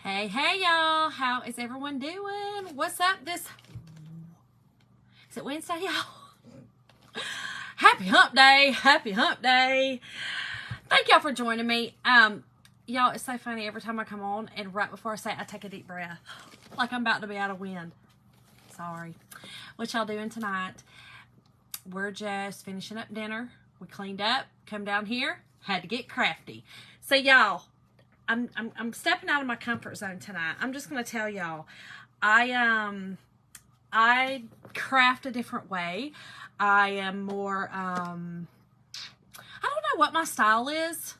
Hey, y'all. How is everyone doing? What's up is it Wednesday, y'all? Happy hump day. Happy hump day. Thank y'all for joining me. Y'all, it's so funny every time I come on and right before I say it, I take a deep breath. Like I'm about to be out of wind. Sorry. What y'all doing tonight? We're just finishing up dinner. We cleaned up, come down here, had to get crafty. So y'all, I'm stepping out of my comfort zone tonight. I'm just gonna tell y'all, I craft a different way. I am more I don't know what my style is.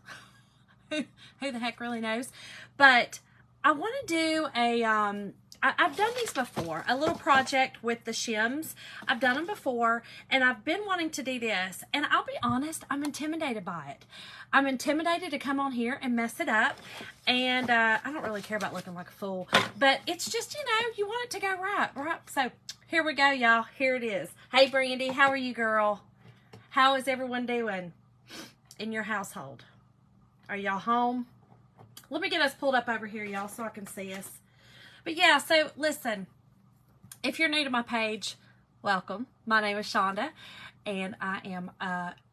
Who the heck really knows? But I want to do a I've done these before, a little project with the shims. I've done them before, and I've been wanting to do this. And I'll be honest, I'm intimidated by it. I'm intimidated to come on here and mess it up. And I don't really care about looking like a fool. But it's just, you know, you want it to go right? So here we go, y'all. Here it is. Hey, Brandy, how are you, girl? How is everyone doing in your household? Are y'all home? Let me get us pulled up over here, y'all, so I can see us. But yeah, so listen, if you're new to my page, welcome. My name is Shonda, and I am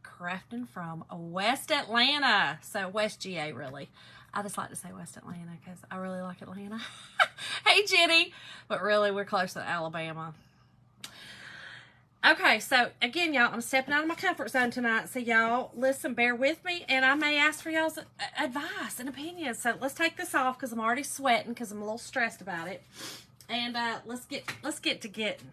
crafting from West Atlanta. So West GA, really. I just like to say West Atlanta because I really like Atlanta. Hey, Jenny. But really, we're close to Alabama. Okay, so again, y'all, I'm stepping out of my comfort zone tonight. So y'all, listen, bear with me, and I may ask for y'all's advice and opinions. So let's take this off because I'm already sweating because I'm a little stressed about it. And let's get to getting.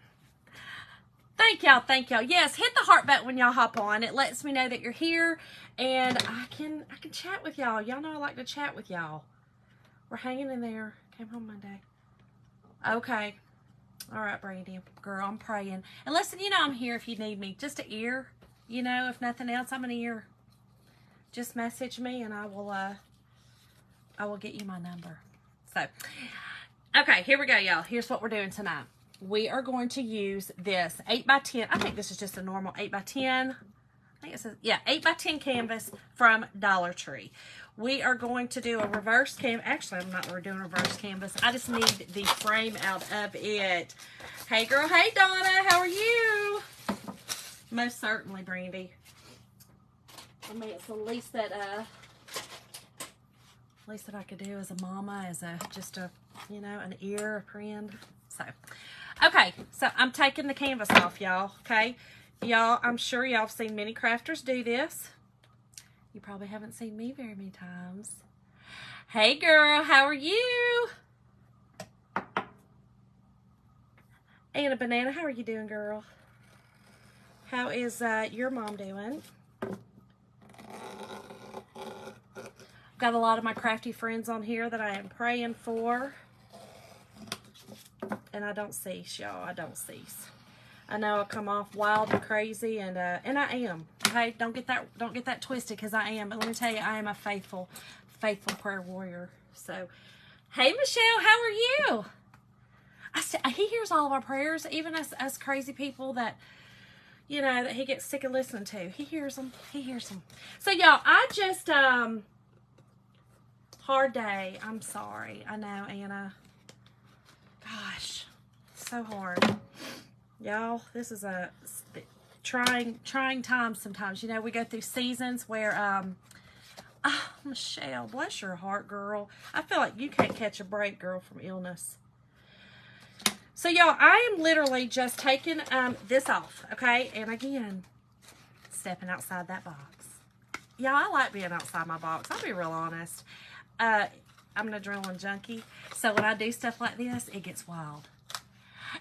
Thank y'all. Yes, hit the heart button when y'all hop on. It lets me know that you're here, and I can chat with y'all. Y'all know I like to chat with y'all. We're hanging in there. Came home Monday. Okay. All right, Brandy, girl, I'm praying. And listen, you know I'm here if you need me. Just an ear, you know, if nothing else, I'm an ear. Just message me and I will get you my number. So, okay, here we go, y'all. Here's what we're doing tonight. We are going to use this 8x10. I think this is just a normal 8x10. I think it says, yeah, 8x10 canvas from Dollar Tree. We are going to do a reverse canvas. Actually, I'm not doing a reverse canvas. I just need the frame out of it. Hey, girl. Hey, Donna. How are you? Most certainly, Brandy. I mean, it's the least that I could do as a mama, as just a, you know, an ear, a friend. So, okay. So I'm taking the canvas off, y'all. Okay, y'all. I'm sure y'all have seen many crafters do this. You probably haven't seen me very many times. Hey, girl, how are you? Anna Banana, how are you doing, girl? How is your mom doing? Got a lot of my crafty friends on here that I am praying for. And I don't cease, y'all. I don't cease. I know I come off wild and crazy, and I am. Okay, don't get that twisted, because I am. But let me tell you, I am a faithful prayer warrior. So, hey, Michelle, how are you? He hears all of our prayers, even us crazy people that, you know, that he gets sick of listening to. He hears them. He hears them. So, y'all, I just hard day. I'm sorry. I know, Anna. Gosh, so hard. Y'all, this is a trying time sometimes. You know, we go through seasons where, Michelle, bless your heart, girl. I feel like you can't catch a break, girl, from illness. So, y'all, I am literally just taking this off, okay? And again, stepping outside that box. Y'all, I like being outside my box. I'll be real honest. I'm an adrenaline junkie. So when I do stuff like this, it gets wild.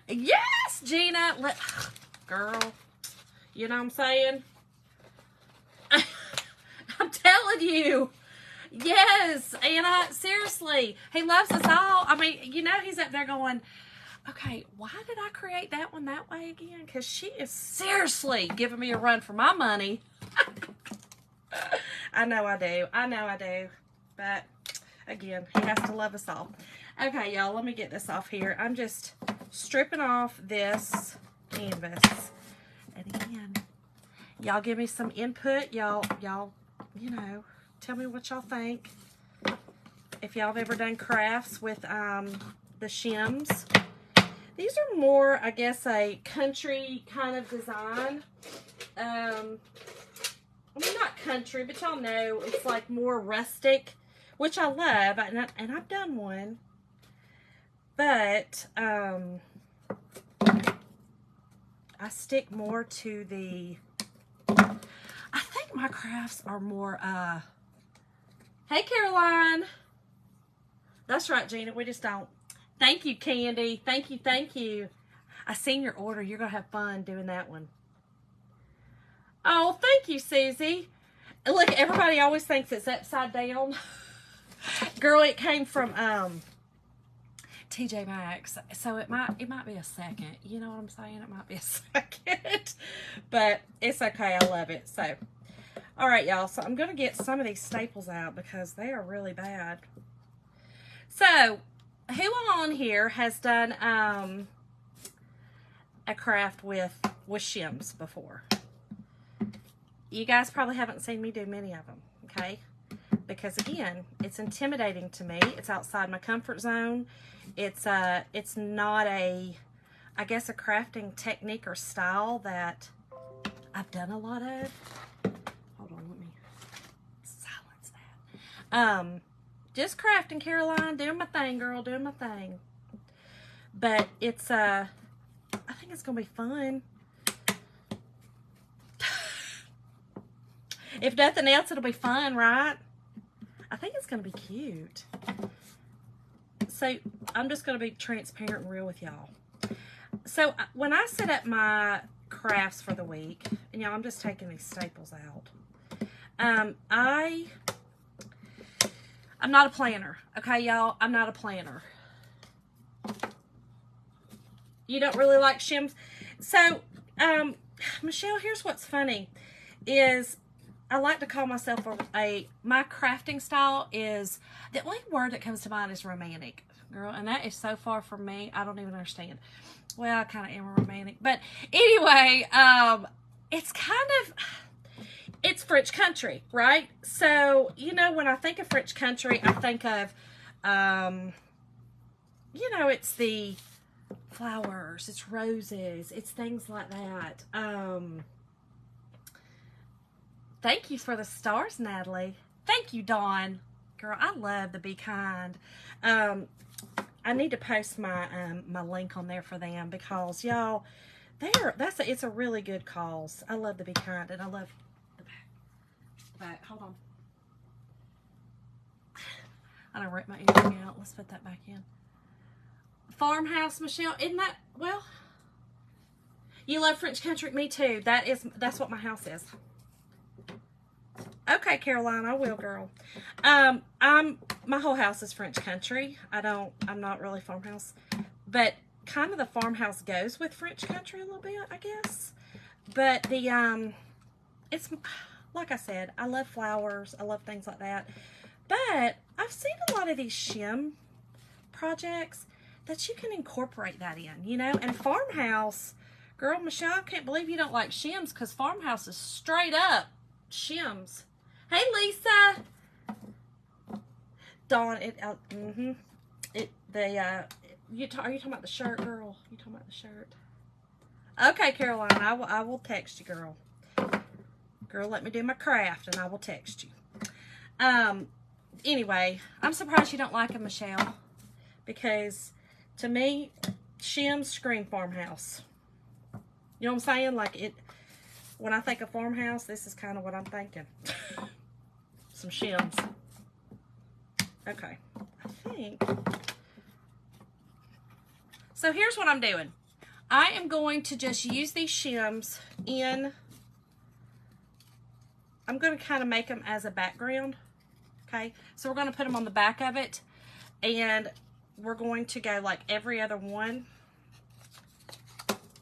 Yes, Gina. Girl, you know what I'm saying? I'm telling you. Yes, Anna, seriously. He loves us all. I mean, you know, he's up there going, okay, why did I create that one that way again? Because she is seriously giving me a run for my money. I know I do. But, again, he has to love us all. Okay, y'all, let me get this off here. I'm just stripping off this canvas. And again, y'all give me some input. Y'all, you know, tell me what y'all think. if y'all have ever done crafts with the shims. These are more, I guess, a country kind of design. I mean, not country, but y'all know it's like more rustic, which I love, and I've done one. But I stick more to the, I think my crafts are more, hey, Caroline. That's right, Gina, we just don't. Thank you, Candy. Thank you, thank you. I seen your order. You're going to have fun doing that one. Oh, thank you, Susie. Look, everybody always thinks it's upside down. Girl, it came from TJ Maxx, so it might be a second. You know what I'm saying? It might be a second, but it's okay. I love it. So, all right, y'all. So I'm gonna get some of these staples out because they are really bad. So, who on here has done a craft with shims before? You guys probably haven't seen me do many of them, okay? Because again, it's intimidating to me. It's outside my comfort zone. It's not a, I guess, a crafting technique or style that I've done a lot of. Hold on, let me silence that. Just crafting, Caroline, doing my thing, girl, doing my thing. But it's I think it's gonna be fun. If nothing else, it'll be fun, right? I think it's going to be cute. So, I'm just going to be transparent and real with y'all. So, when I set up my crafts for the week, and y'all, I'm just taking these staples out. I'm not a planner. Okay, y'all? I'm not a planner. You don't really like shims? So, Michelle, here's what's funny. Is I like to call myself my crafting style is, the only word that comes to mind is romantic, girl, and that is so far from me, I don't even understand. Well, I kind of am a romantic, but anyway, it's kind of, it's French country, right? So, you know, when I think of French country, I think of, you know, it's the flowers, it's roses, it's things like that. Thank you for the stars, Natalie. Thank you, Dawn. Girl, I love the Be Kind. I need to post my my link on there for them because y'all, it's a really good cause. I love the Be Kind and I love the back. Hold on. I don't rip my earring out. Let's put that back in. Farmhouse, Michelle. Isn't that, well, you love French country? Me too. That's what my house is. Okay, Caroline, I will, girl. My whole house is French country. I'm not really farmhouse, but kind of the farmhouse goes with French country a little bit, I guess. But it's, like I said, I love flowers. I love things like that. But I've seen a lot of these shim projects that you can incorporate that in, you know, and farmhouse, girl, Michelle, I can't believe you don't like shims because farmhouse is straight up shims. Hey, Lisa. Dawn, are you talking about the shirt, girl? You talking about the shirt? Okay, Caroline, I will text you, girl. Girl, let me do my craft, and I will text you. Anyway, I'm surprised you don't like them, Michelle, because to me, shims scream farmhouse. You know what I'm saying? Like it. When I think of farmhouse, this is kind of what I'm thinking. Some shims. Okay, I think. So here's what I'm doing. I am going to just use these shims in, I'm going to kind of make them as a background. Okay, so we're going to put them on the back of it, and we're going to go like every other one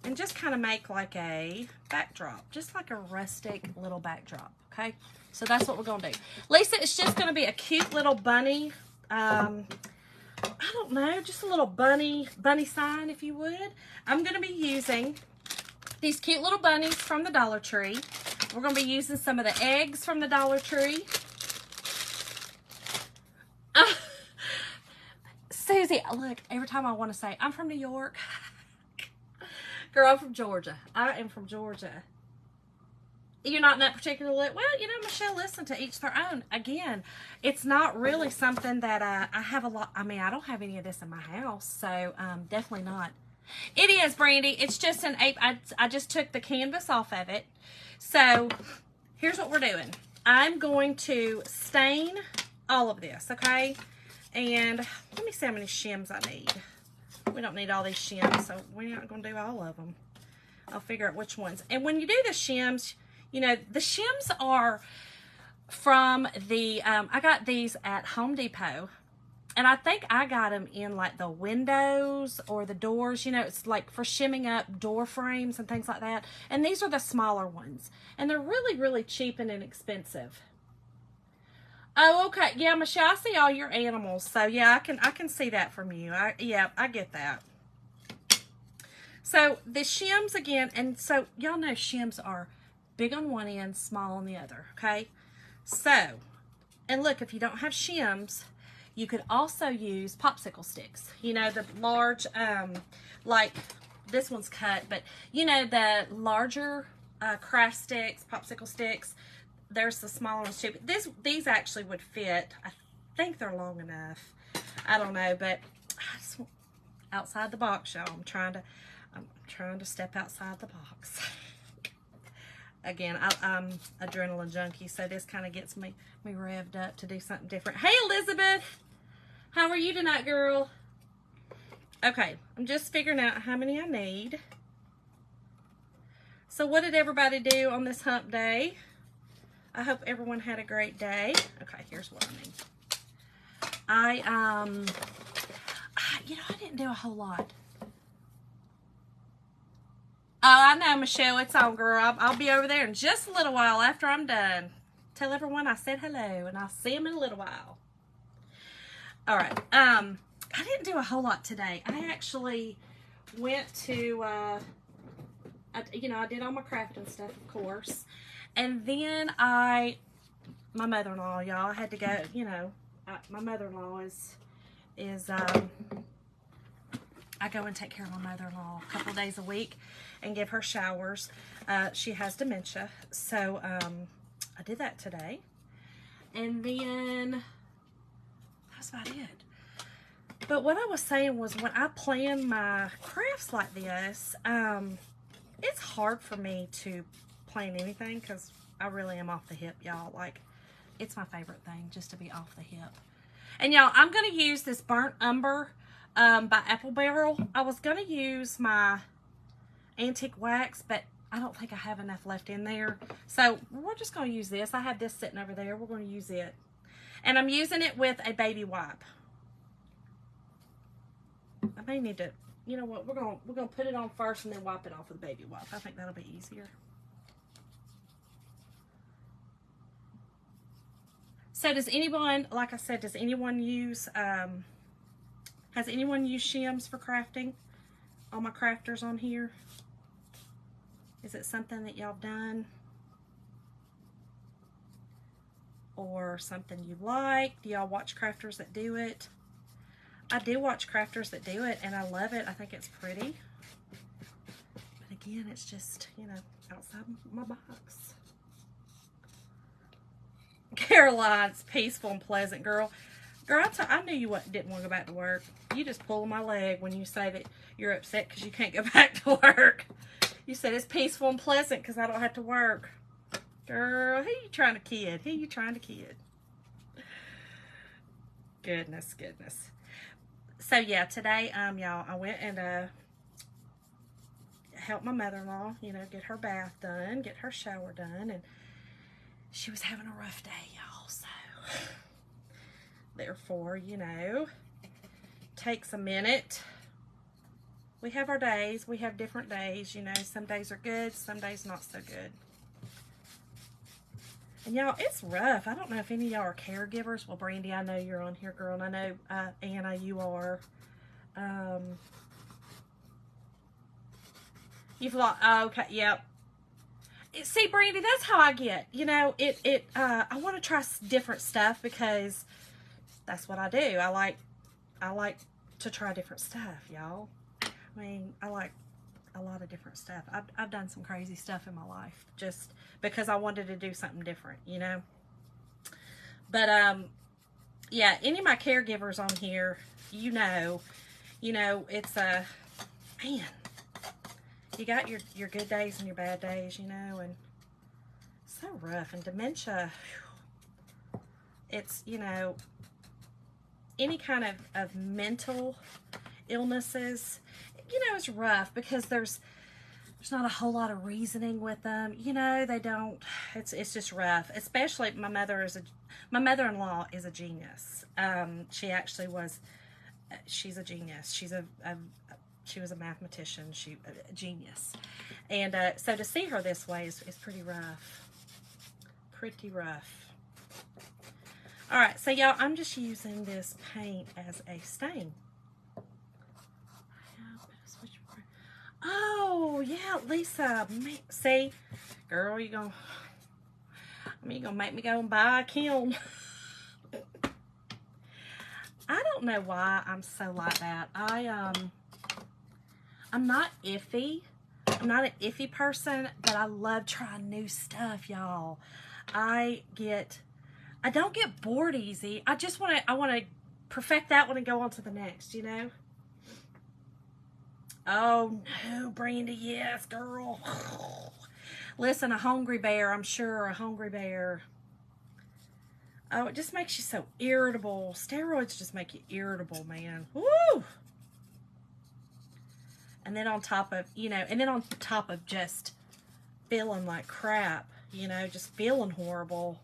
and just kind of make like a backdrop, just like a rustic little backdrop. Okay, so that's what we're going to do. Lisa, it's just going to be a cute little bunny. I don't know, just a little bunny sign, if you would. I'm going to be using these cute little bunnies from the Dollar Tree. We're going to be using some of the eggs from the Dollar Tree. Susie, look, every time I want to say, I'm from New York. Girl, I'm from Georgia. I am from Georgia. You're not in that particular well, Michelle, listen, to each their own. Again, it's not really something that I have a lot. I mean, I don't have any of this in my house, so definitely not. It is, Brandy. It's just an ape. I just took the canvas off of it. So here's what we're doing. I'm going to stain all of this, okay? And let me see how many shims I need. We don't need all these shims, so we're not going to do all of them. I'll figure out which ones. And when you do the shims, the shims are from the, I got these at Home Depot. And I think I got them in like the windows or the doors. It's like for shimming up door frames and things like that. And these are the smaller ones. And they're really, really cheap and inexpensive. Oh, okay. Yeah, Michelle, I see all your animals. So, yeah, I can see that from you. I get that. So, the shims again. And so, y'all know shims are big on one end, small on the other, okay? So, and look, if you don't have shims, you could also use popsicle sticks. The large, like this one's cut, but the larger craft sticks, popsicle sticks, there's the smaller ones too. But these actually would fit. I think they're long enough. I don't know, but I just, outside the box, y'all. I'm trying to step outside the box. Again, I'm adrenaline junkie, so this kind of gets me revved up to do something different. Hey, Elizabeth! How are you tonight, girl? Okay, I'm just figuring out how many I need. So what did everybody do on this hump day? I hope everyone had a great day. Okay, here's what I need. I didn't do a whole lot. Oh, I know, Michelle. It's on, girl. I'll be over there in just a little while after I'm done. Tell everyone I said hello, and I'll see them in a little while. All right. I didn't do a whole lot today. I actually went to, I did all my crafting stuff, of course. And then my mother-in-law, y'all, I had to go, my mother-in-law is I go and take care of my mother-in-law a couple days a week and give her showers. She has dementia, so I did that today. And then that's about it. But what I was saying was, when I plan my crafts like this, it's hard for me to plan anything because I really am off the hip, y'all. Like, it's my favorite thing, just to be off the hip. And y'all, I'm going to use this Burnt Umber by Apple Barrel. I was going to use my antique wax, but I don't think I have enough left in there. So we're just going to use this. I have this sitting over there. We're going to use it. And I'm using it with a baby wipe. I may need to, you know what, we're going to put it on first and then wipe it off with a baby wipe. I think that'll be easier. So does anyone, like I said, does anyone use, has anyone used shims for crafting? All my crafters on here? Is it something that y'all done? Or something you like? Do y'all watch crafters that do it? I do watch crafters that do it, and I love it. I think it's pretty. But again, it's just, outside my box. Caroline's peaceful and pleasant, girl. Girl, I knew you didn't want to go back to work. You just pull my leg when you say that you're upset because you can't go back to work. You said it's peaceful and pleasant because I don't have to work. Girl, who you trying to kid? Who you trying to kid? Goodness, goodness. So, yeah, today, y'all, I went and helped my mother-in-law, get her bath done, get her shower done, and she was having a rough day, y'all, so therefore, takes a minute. We have our days. We have different days, some days are good, some days not so good. And y'all, it's rough. I don't know if any of y'all are caregivers. Well, Brandy, I know you're on here, girl, and I know, Anna, you are. You've lost, okay, yep. See, Brandy, that's how I get. I want to try different stuff because that's what I do. I like to try different stuff, y'all. I mean, I like a lot of different stuff. I've done some crazy stuff in my life just because I wanted to do something different, you know. But yeah, any of my caregivers on here, you know, it's a man. You got your good days and your bad days, you know, and so rough. And dementia, it's, you know, any kind of mental illnesses, you know, it's rough because there's not a whole lot of reasoning with them. You know, they don't, it's just rough. Especially my mother-in-law is a genius. She actually was, she's a genius. She was a mathematician. She a genius. And so to see her this way is pretty rough. Pretty rough. All right, so y'all, I'm just using this paint as a stain. Oh, yeah, Lisa. See, girl, you're gonna make me go and buy a kiln. I don't know why I'm so like that. I'm not iffy. I'm not an iffy person, but I love trying new stuff, y'all. I don't get bored easy. I want to perfect that one and go on to the next, you know? Oh, no, Brandy, yes, girl. Listen, a hungry bear, I'm sure, a hungry bear. Oh, it just makes you so irritable. Steroids just make you irritable, man. Woo! And then on top of, just feeling like crap, you know, just feeling horrible.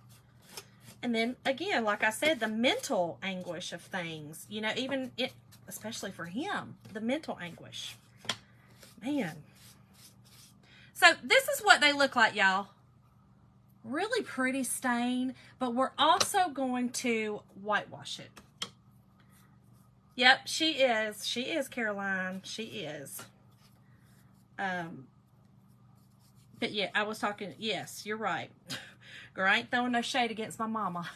And then, again, like I said, the mental anguish of things, you know, especially for him, the mental anguish. Man. So, this is what they look like, y'all. Really pretty stain, but we're also going to whitewash it. Yep, she is. She is, Caroline. She is. But yeah, I was talking, yes, you're right. Girl, I ain't throwing no shade against my mama.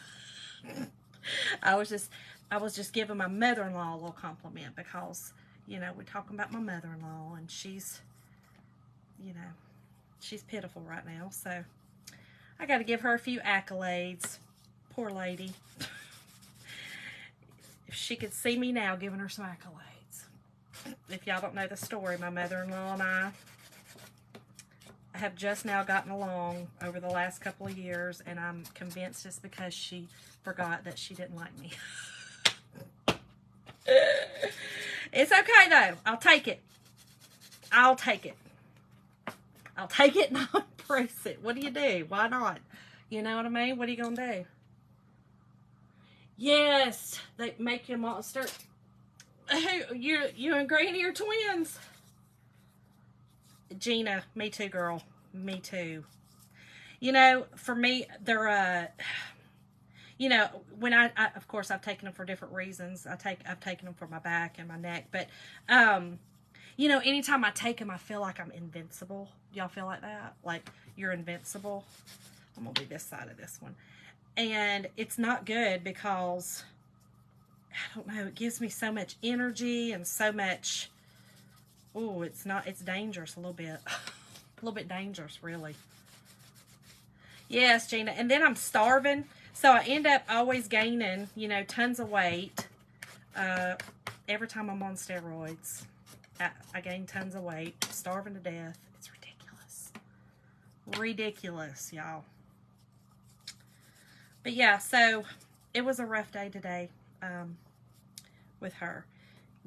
I was just giving my mother-in-law a little compliment because, you know, we're talking about my mother-in-law and she's, you know, she's pitiful right now. So I got to give her a few accolades. Poor lady. If she could see me now giving her some accolades. If y'all don't know the story, my mother-in-law and I have just now gotten along over the last couple of years, and I'm convinced it's because she forgot that she didn't like me. It's okay, though. I'll take it. I'll take it. I'll take it and I'll embrace it. What do you do? Why not? You know what I mean? What are you going to do? Yes, they make you a monster. Who, you and Granny are twins. Gina, me too, girl. Me too. You know, for me, they're, you know, when I of course, I've taken them for different reasons. I've taken them for my back and my neck. But, you know, anytime I take them, I feel like I'm invincible. Y'all feel like that? Like, you're invincible? I'm going to be this side of this one. And it's not good because, I don't know, it gives me so much energy and so much... Oh, it's dangerous a little bit. A little bit dangerous, really. Yes, Gina. And then I'm starving. So I end up always gaining, you know, tons of weight. Every time I'm on steroids. I gain tons of weight. Starving to death. It's ridiculous. Ridiculous, y'all. But yeah, so it was a rough day today with her.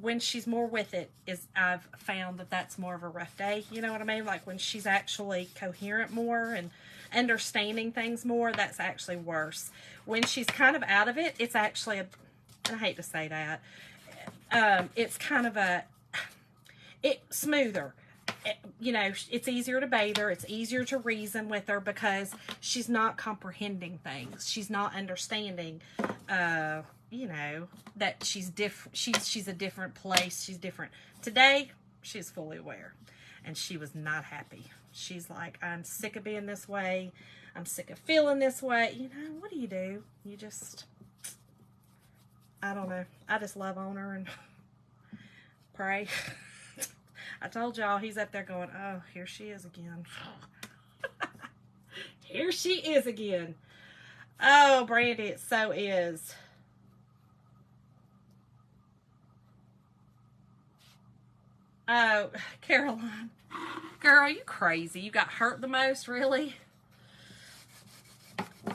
When she's more with it, I've found that that's more of a rough day. You know what I mean? Like when she's actually coherent more and understanding things more, that's actually worse. When she's kind of out of it, it's actually I hate to say that, it's kind of smoother. You know, it's easier to bathe her. It's easier to reason with her because she's not comprehending things. She's not understanding, you know, that she's different. She's a different place. She's different. Today, she's fully aware. And she was not happy. She's like, I'm sick of being this way. I'm sick of feeling this way. You know, what do? You just, I don't know. I just love on her. And Pray. I told y'all he's up there going, oh, here she is again. Here she is again. Oh, Brandy, it so is. Oh, Caroline. Girl, you crazy. You got hurt the most, really?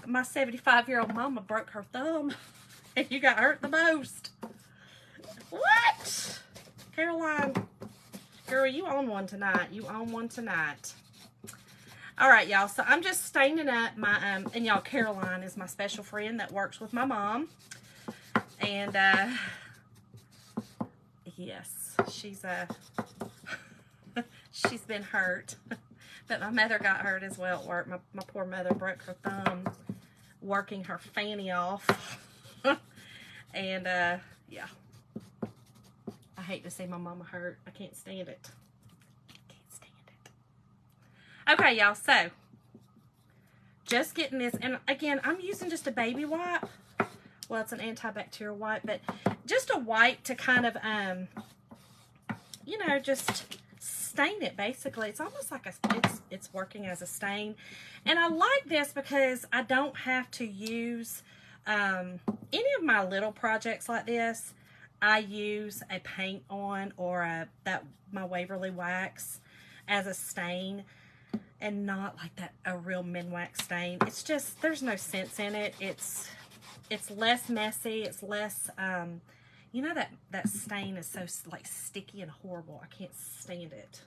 My 75-year-old mama broke her thumb, and you got hurt the most. What? Caroline, girl, you own one tonight. You own one tonight. All right, y'all. So I'm just staining up my, and y'all, Caroline is my special friend that works with my mom. And, yes, she's been hurt. But my mother got hurt as well at work. My poor mother broke her thumb working her fanny off. And, yeah. I hate to see my mama hurt. I can't stand it. Can't stand it. Okay, y'all. So, just getting this. And, again, I'm using just a baby wipe. Well, it's an antibacterial wipe. But just a wipe to kind of, you know, just stain it, basically. It's almost like it's working as a stain. And I like this because I don't have to use any of my little projects like this. I use a paint on or my Waverly wax as a stain, and not like a real Minwax stain. It's just, there's no sense in it. It's less messy. It's less, you know, that stain is so like sticky and horrible. I can't stand it.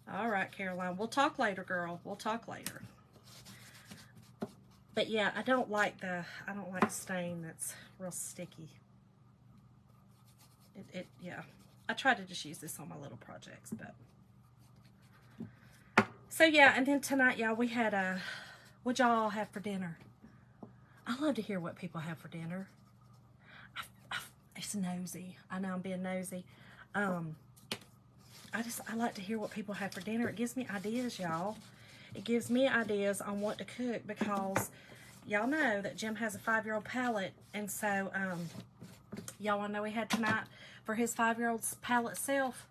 All right, Caroline. We'll talk later, girl. We'll talk later. But yeah, I don't like stain that's real sticky. Yeah. I try to just use this on my little projects, but. So yeah, and then tonight, y'all, we had what'd y'all have for dinner? I love to hear what people have for dinner. It's nosy. I know I'm being nosy. I like to hear what people have for dinner. It gives me ideas, y'all. It gives me ideas on what to cook, because y'all know that Jim has a 5-year-old palate, and so y'all want to know we had tonight for his 5-year-old's palate self?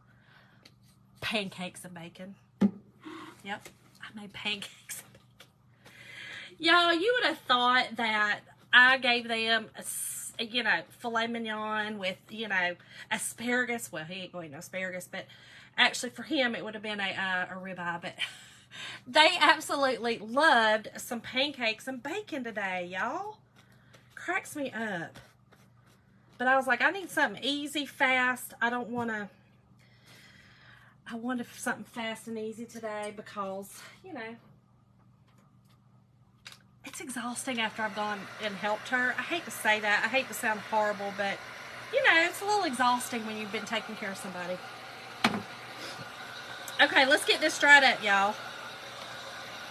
Pancakes and bacon. Yep, I made pancakes and bacon. Y'all, you would have thought that I gave them you know, filet mignon with, you know, asparagus. Well, he ain't going to asparagus, but actually for him it would have been a ribeye, but they absolutely loved some pancakes and bacon today, y'all. Cracks me up. But I was like, I need something easy, fast. I wanted something fast and easy today because, you know, it's exhausting after I've gone and helped her. I hate to say that. I hate to sound horrible, but, you know, it's a little exhausting when you've been taking care of somebody. Okay, let's get this dried up, y'all.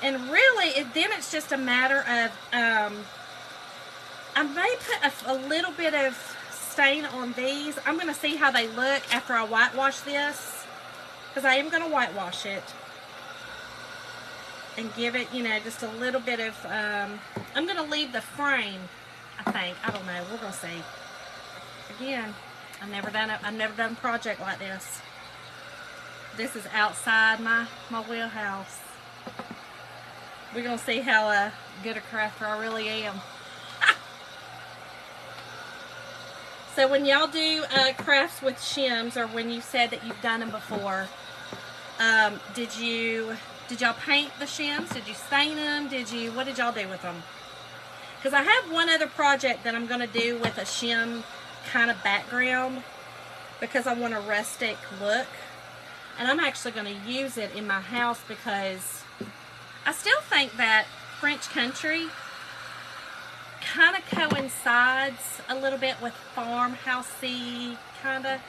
And really, then it's just a matter of, I may put a little bit of stain on these. I'm going to see how they look after I whitewash this, because I am going to whitewash it and give it, you know, just a little bit of, I'm going to leave the frame, I think. I don't know. We're going to see. Again, I've never done a project like this. This is outside my wheelhouse. We're going to see how good a crafter I really am. So when y'all do crafts with shims, or when you said that you've done them before, did y'all paint the shims? Did you stain them? What did y'all do with them? Because I have one other project that I'm going to do with a shim kind of background, because I want a rustic look. And I'm actually going to use it in my house, because I still think that French country kind of coincides a little bit with farmhousey kind of.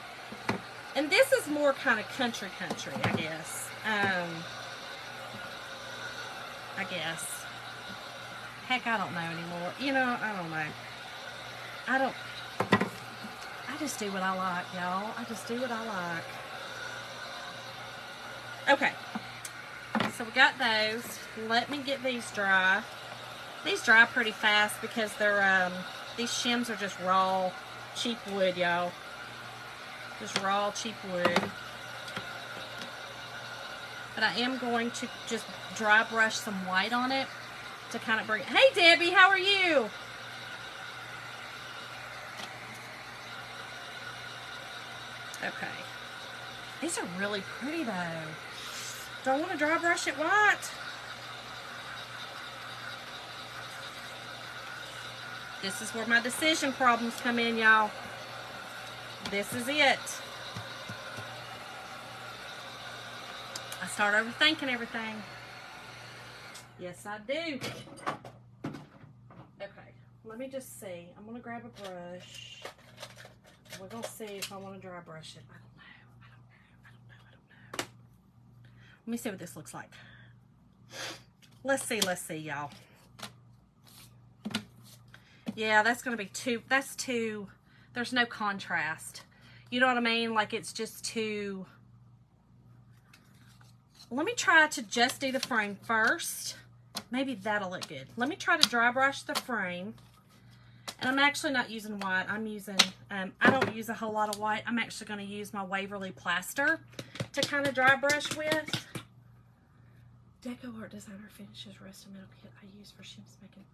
And this is more kind of country, I guess. I guess. Heck, I don't know anymore. You know, I don't know. I just do what I like, y'all. I just do what I like. Okay. So we got those. Let me get these dry. These dry pretty fast because they're, these shims are just raw cheap wood, y'all. Just raw, cheap wood. But I am going to just dry brush some white on it to kind of bring... Hey, Debbie, how are you? Okay. These are really pretty, though. Do I want to dry brush it white? This is where my decision problems come in, y'all. This is it. I start overthinking everything. Yes, I do. Okay, let me just see. I'm going to grab a brush. We're going to see if I want to dry brush it. I don't know. Let me see what this looks like. Let's see, y'all. Yeah, that's going to be too, there's no contrast. You know what I mean? Like, it's just too... Let me try to just do the frame first. Maybe that'll look good. Let me try to dry brush the frame. And I'm actually not using white. I'm using, I don't use a whole lot of white. I'm actually going to use my Waverly Plaster to kind of dry brush with. Deco Art Designer finishes rest of metal kit I use for shims making.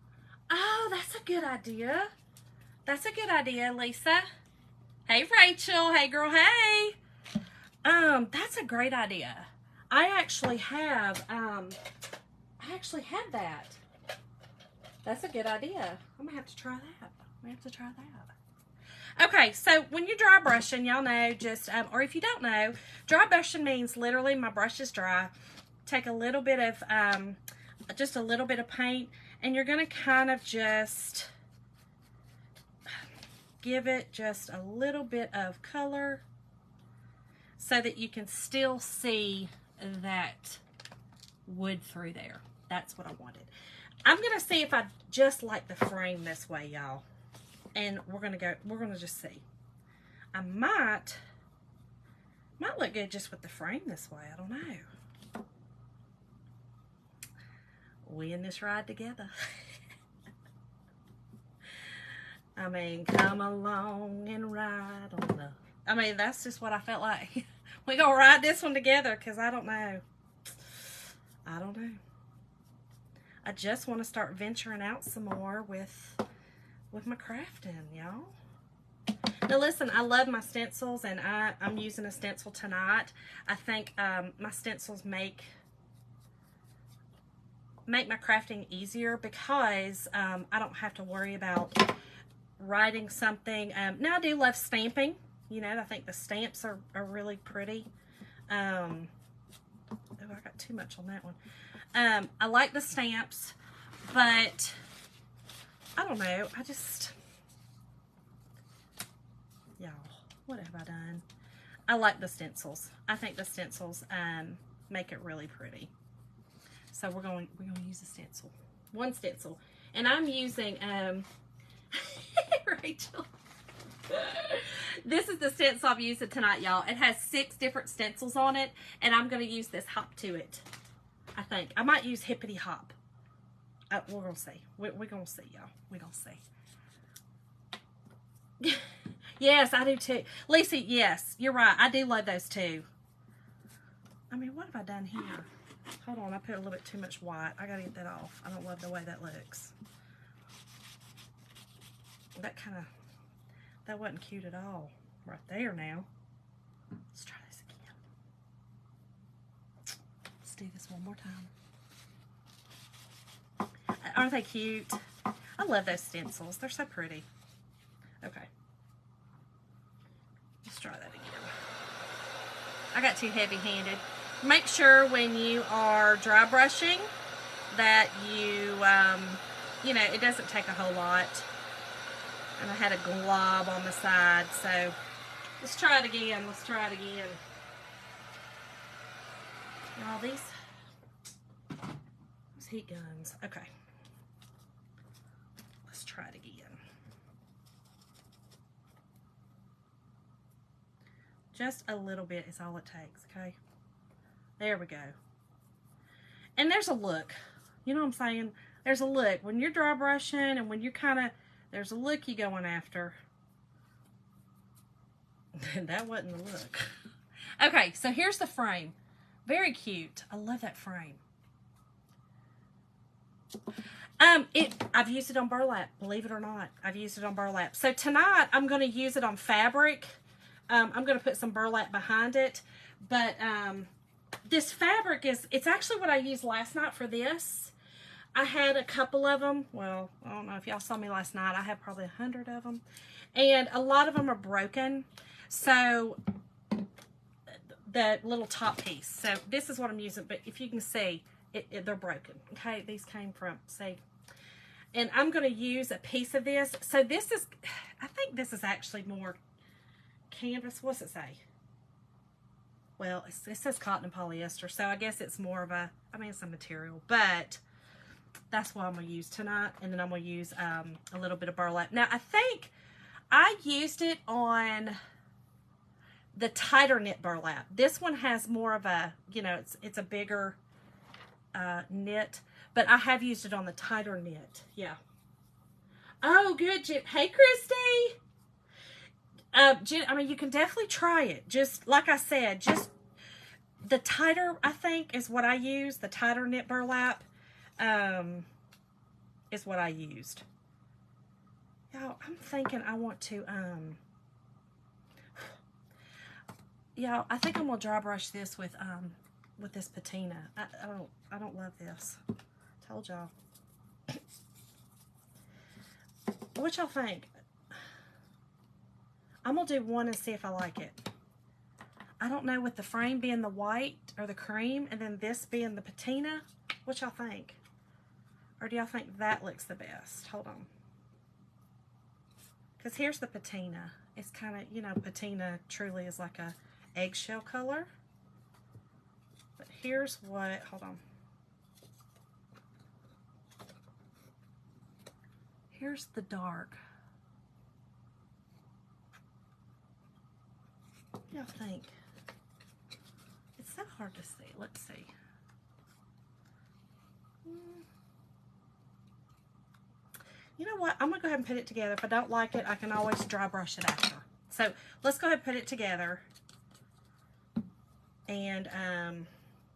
Oh, that's a good idea. That's a good idea, Lisa. Hey, Rachel. Hey, girl. Hey. That's a great idea. I actually have that. That's a good idea. I'm gonna have to try that. Okay, so when you're dry brushing, y'all know, just, or if you don't know, dry brushing means literally my brush is dry. Take a little bit of, just a little bit of paint, and you're gonna kind of just give it just a little bit of color so that you can still see that wood through there. That's what I wanted. I'm gonna see if I just like the frame this way, y'all. And we're gonna just see. I might look good just with the frame this way. I don't know. We in this ride together. I mean, come along and ride on the... I mean, that's just what I felt like. We're gonna ride this one together, because I don't know. I just want to start venturing out some more with my crafting, y'all. Now listen, I love my stencils, and I'm using a stencil tonight. I think my stencils make my crafting easier, because I don't have to worry about writing something. Now I do love stamping. You know, I think the stamps are really pretty. Oh, I got too much on that one. I like the stamps, but I don't know. Y'all, what have I done? I like the stencils. I think the stencils make it really pretty. So we're going to use a stencil. One stencil. And I'm using Rachel. This is the stencil I'm using tonight, y'all. It has 6 different stencils on it, and I'm going to use this Hop to It. I think I might use Hippity Hop. We're gonna see. We're gonna see, y'all. We're gonna see. Yes, I do too, Lisa. Yes, you're right. I do love those too. I mean, what have I done here? Hold on, I put a little bit too much white. I gotta get that off. I don't love the way that looks. That wasn't cute at all. Right there now. Let's try this again. Let's do this one more time. Aren't they cute? I love those stencils. They're so pretty. Okay. Let's try that again. I got too heavy-handed. Make sure when you are dry brushing that you, you know, it doesn't take a whole lot. And I had a glob on the side, so let's try it again. Let's try it again. All these heat guns. Okay. Let's try it again. Just a little bit is all it takes, okay? There we go. And there's a look. You know what I'm saying? There's a look. When you're dry brushing and when you're kind of, there's a look you're going after. That wasn't the look. Okay, so here's the frame. Very cute. I love that frame. I've used it on burlap, believe it or not. I've used it on burlap. So tonight I'm going to use it on fabric. I'm going to put some burlap behind it. But this fabric it's actually what I used last night for this. I had a couple of them. Well, I don't know if y'all saw me last night. I had probably 100 of them. And a lot of them are broken. So the little top piece. So this is what I'm using. But if you can see, they're broken. Okay, these came from, see. And I'm going to use a piece of this. So this is, I think this is actually more canvas. What's it say? Well, it says cotton and polyester. So I guess it's more of a, I mean, it's a material. But that's what I'm going to use tonight. And then I'm going to use a little bit of burlap. Now, I think I used it on the tighter knit burlap. This one has more of a, you know, it's a bigger knit. But I have used it on the tighter knit. Yeah. Oh, good, Jen. Hey, Christy. Jen, I mean, you can definitely try it. Just, like I said, just the tighter, I think, is what I use. The tighter knit burlap is what I used. Y'all, I'm thinking I want to, y'all, I think I'm going to dry brush this with this patina. I don't love this. Told y'all. What y'all think? I'm gonna do one and see if I like it. I don't know, with the frame being the white or the cream and then this being the patina. What y'all think? Or do y'all think that looks the best? Hold on. Because here's the patina. It's kind of, you know, patina truly is like a eggshell color. But here's what, hold on. Here's the dark. What do y'all think? It's so hard to see. Let's see. You know what? I'm going to go ahead and put it together. If I don't like it, I can always dry brush it after. So let's go ahead and put it together. And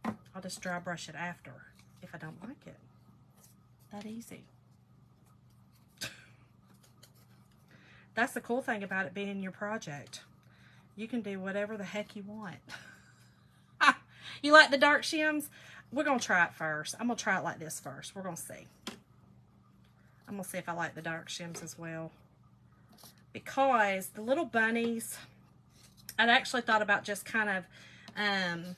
I'll just dry brush it after if I don't like it. That easy. That's the cool thing about it being your project. You can do whatever the heck you want. You like the dark shims? We're going to try it first. I'm going to try it like this first. We're going to see. I'm going to see if I like the dark shims as well. Because the little bunnies, I'd actually thought about just kind of, I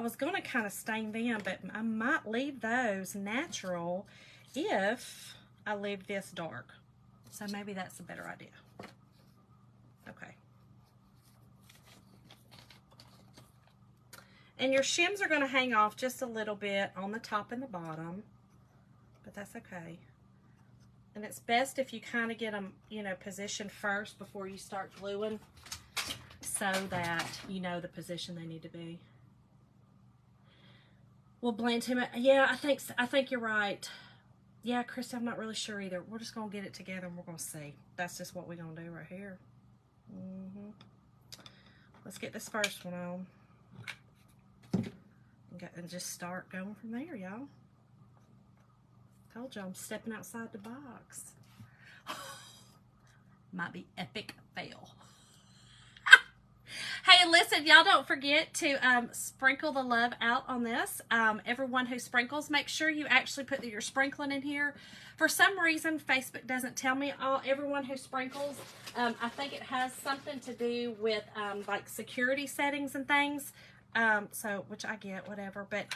was going to kind of stain them, but I might leave those natural if I leave this dark. So maybe that's a better idea. Okay. And your shims are going to hang off just a little bit on the top and the bottom, but that's okay. And it's best if you kind of get them, you know, positioned first before you start gluing, so that you know the position they need to be. We'll blend him. Yeah, I think you're right. Yeah, Christy, I'm not really sure either. We're just going to get it together and we're going to see. That's just what we're going to do right here. Let's get this first one on. And just start going from there, y'all. Told y'all I'm stepping outside the box. Might be epic fail. Hey, listen, y'all don't forget to sprinkle the love out on this. Everyone who sprinkles, make sure you actually put your sprinkling in here. For some reason, Facebook doesn't tell me everyone who sprinkles. I think it has something to do with like security settings and things. So, which I get, whatever. But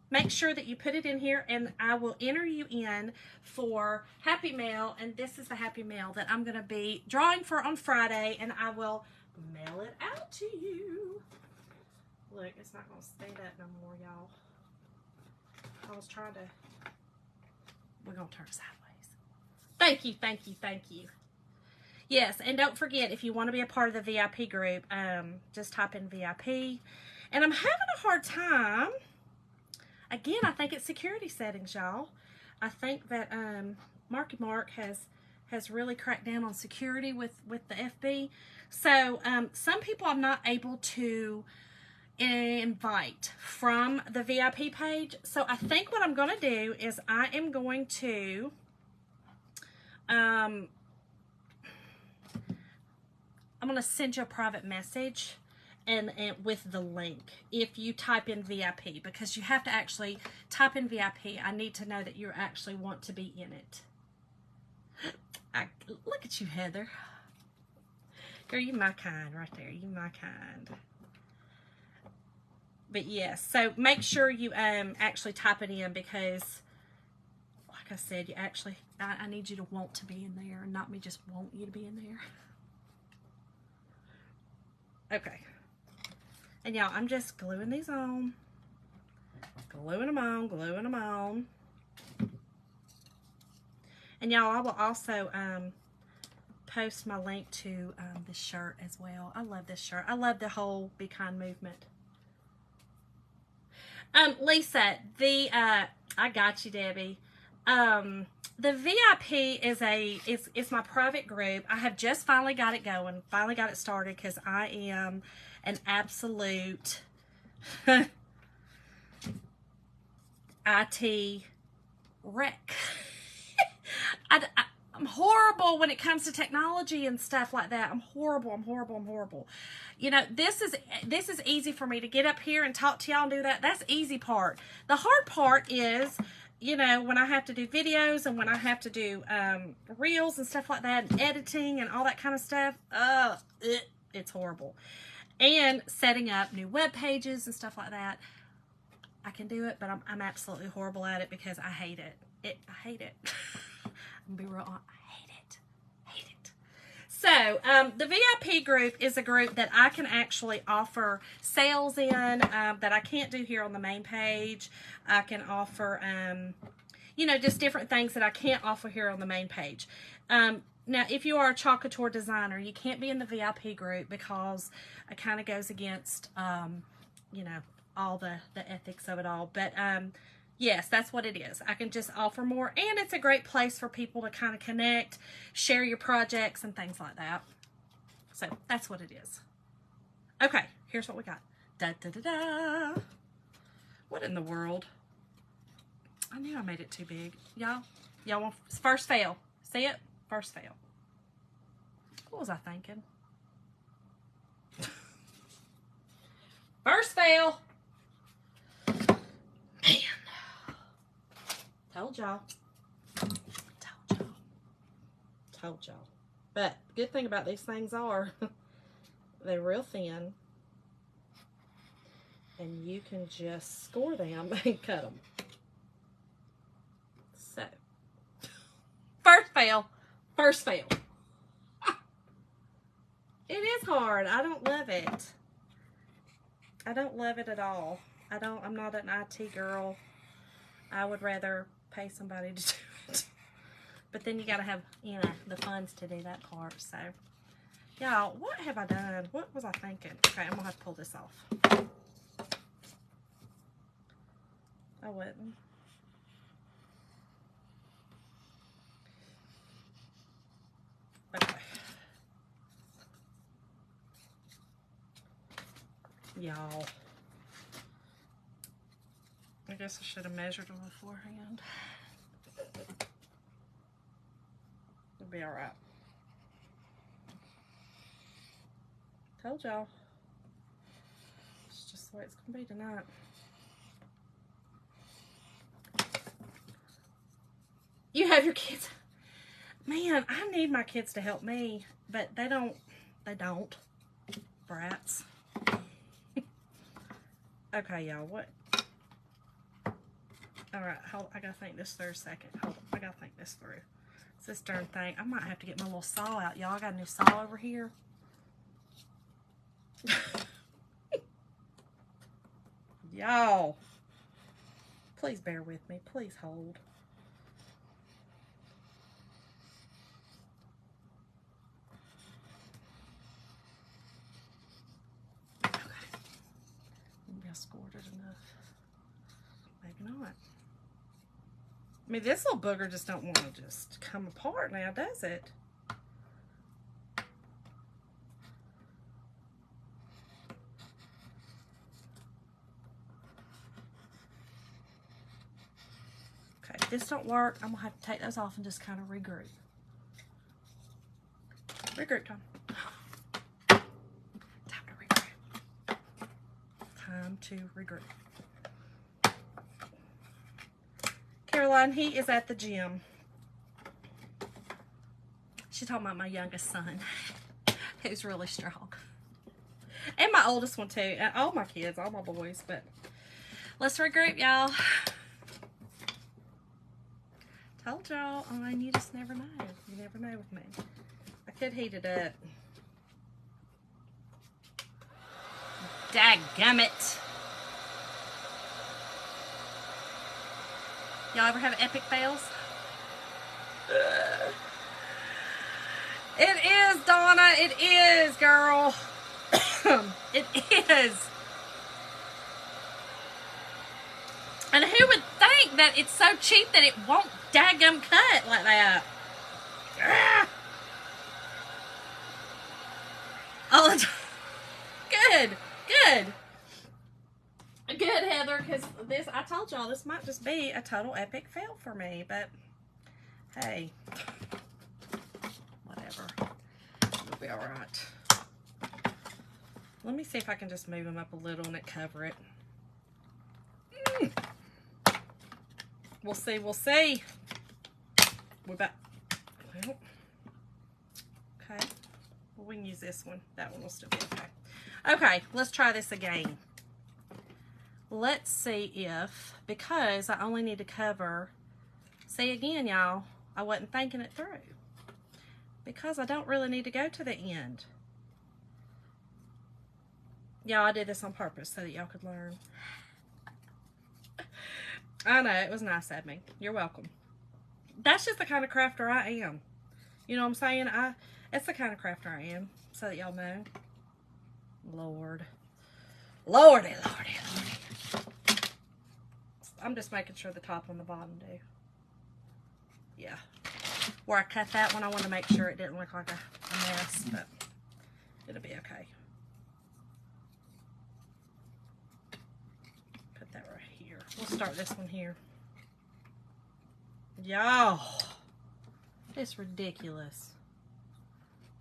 make sure that you put it in here, and I will enter you in for Happy Mail. And this is the Happy Mail that I'm going to be drawing for on Friday, and I will mail it out to you. Look, it's not going to stay that no more, y'all. I was trying to, we're going to turn sideways. Thank you, thank you, thank you. Yes, and don't forget, if you want to be a part of the VIP group, just type in VIP. And I'm having a hard time. Again, I think it's security settings, y'all. I think that Marky Mark has has really cracked down on security with the FB. So some people I'm not able to invite from the VIP page. So I think what I'm going to do is I am going to I'm going to send you a private message and with the link if you type in VIP, because you have to actually type in VIP. I need to know that you actually want to be in it. Look at you, Heather. Girl, you my kind right there. You my kind. But yes, so make sure you actually type it in, because like I said, you actually I need you to want to be in there and not me just want you to be in there. Okay. And y'all, I'm just gluing these on. Gluing them on, gluing them on. And y'all, I will also post my link to this shirt as well. I love this shirt. I love the whole Be Kind movement. Lisa, I got you, Debbie. The VIP is my private group. I have just finally got it going, finally got it started, because I am an absolute IT wreck. I'm horrible when it comes to technology and stuff like that. I'm horrible. I'm horrible. I'm horrible. You know, this is easy for me to get up here and talk to y'all and do that. That's the easy part. The hard part is, you know, when I have to do videos and when I have to do reels and stuff like that, and editing and all that kind of stuff. It's horrible. And setting up new web pages and stuff like that. I can do it, but I'm absolutely horrible at it because I hate it. I hate it. I'm gonna be real honest. I hate it. So the VIP group is a group that I can actually offer sales in, that I can't do here on the main page. I can offer, you know, just different things that I can't offer here on the main page. Now, if you are a chocolate couture designer, you can't be in the VIP group because it kind of goes against, you know, all the ethics of it all. But yes, that's what it is. I can just offer more, and it's a great place for people to kind of connect, share your projects and things like that. So that's what it is. Okay, here's what we got. Da da da da. What in the world? I knew I made it too big. Y'all want first fail? See it? First fail. What was I thinking? First fail. Man. Told y'all. But the good thing about these things are they're real thin. And you can just score them and cut them. So, first fail. It is hard. I don't love it. I don't love it at all. I'm not an IT girl. I would rather pay somebody to do it. But then you gotta have, you know, the funds to do that part. So, y'all, what have I done? What was I thinking? Okay, I'm gonna have to pull this off. I wouldn't. Okay. Y'all. I guess I should have measured them beforehand. It'll be alright. Told y'all. It's just the way it's gonna be tonight. You have your kids. Man, I need my kids to help me, but they don't. Brats. Okay, y'all, what? Alright, I gotta think this through a second. Hold on, I gotta think this through. It's this darn thing. I might have to get my little saw out, y'all. I got a new saw over here. Y'all, please bear with me. Please hold. Okay. Maybe I scored it enough. Maybe not. I mean, this little booger just don't want to just come apart now, does it? Okay, if this don't work, I'm going to have to take those off and just kind of regroup. Regroup time. Time to regroup. Time to regroup. Caroline, he is at the gym. She's talking about my youngest son, who's really strong. And my oldest one, too. And all my kids, all my boys. But let's regroup, y'all. Told y'all, you just never know. You never know with me. I could heat it up. Dadgummit. Y'all ever have epic fails? It is, Donna. It is, girl. It is. And who would think that it's so cheap that it won't daggum cut like that? All the time. Good. Good. Good, Heather, because this, I told y'all, this might just be a total epic fail for me, but hey, whatever. It'll be all right. Let me see if I can just move them up a little and it cover it. We'll see, we'll see. We're back. Well, okay. Well, we can use this one. That one will still be okay. Okay, let's try this again. Let's see if, because I only need to cover, see again, y'all, I wasn't thinking it through. Because I don't really need to go to the end. Y'all, I did this on purpose so that y'all could learn. I know, it was nice of me. You're welcome. That's just the kind of crafter I am. You know what I'm saying? It's the kind of crafter I am, so that y'all know. Lord. Lordy, lordy, lordy. I'm just making sure the top and the bottom do. Yeah. Where I cut that one, I want to make sure it didn't look like a mess, but it'll be okay. Put that right here. We'll start this one here. Y'all, it's ridiculous.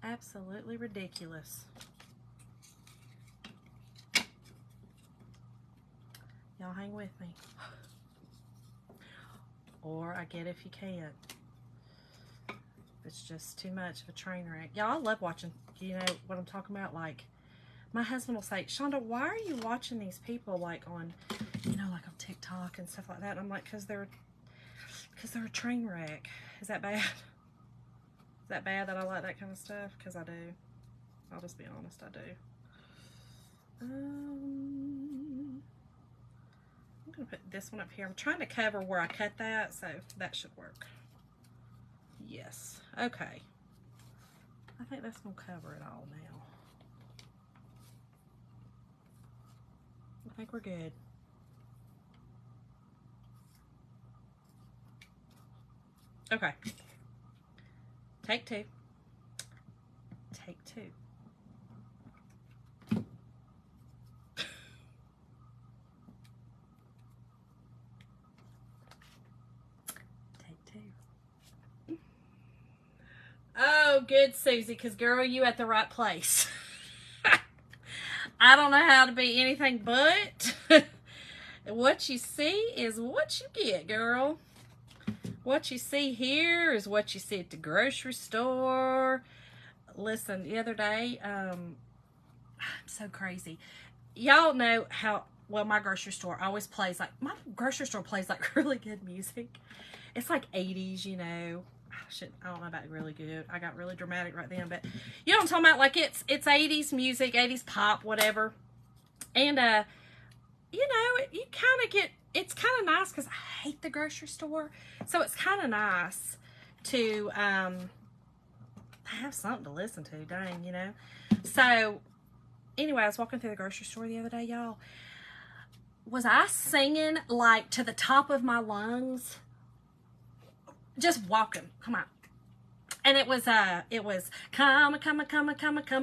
Absolutely ridiculous. Y'all hang with me. Or I get if you can't. It's just too much of a train wreck. Y'all, I love watching, you know what I'm talking about? Like, my husband will say, Shonda, why are you watching these people like on, you know, like on TikTok and stuff like that? And I'm like, because they're a train wreck. Is that bad? Is that bad that I like that kind of stuff? Because I do. I'll just be honest, I do. I'm going to put this one up here. I'm trying to cover where I cut that, so that should work. Yes. Okay. I think that's going to cover it all now. I think we're good. Okay. Take two. Take two. Oh, good, Susie, because, girl, you at the right place. I don't know how to be anything but. What you see is what you get, girl. What you see here is what you see at the grocery store. Listen, the other day, I'm so crazy. Y'all know how, well, my grocery store always plays, like, my grocery store plays, like, really good music. It's like 80s, you know. I don't know about really good. I got really dramatic right then, but you know what I'm talking about? Like it's 80s music, 80s pop, whatever. And you know, you kind of get, it's kind of nice because I hate the grocery store, so it's kind of nice to have something to listen to. Dang, you know. So anyway, I was walking through the grocery store the other day, y'all. Was I singing like to the top of my lungs? just walking. Come on. And it was come a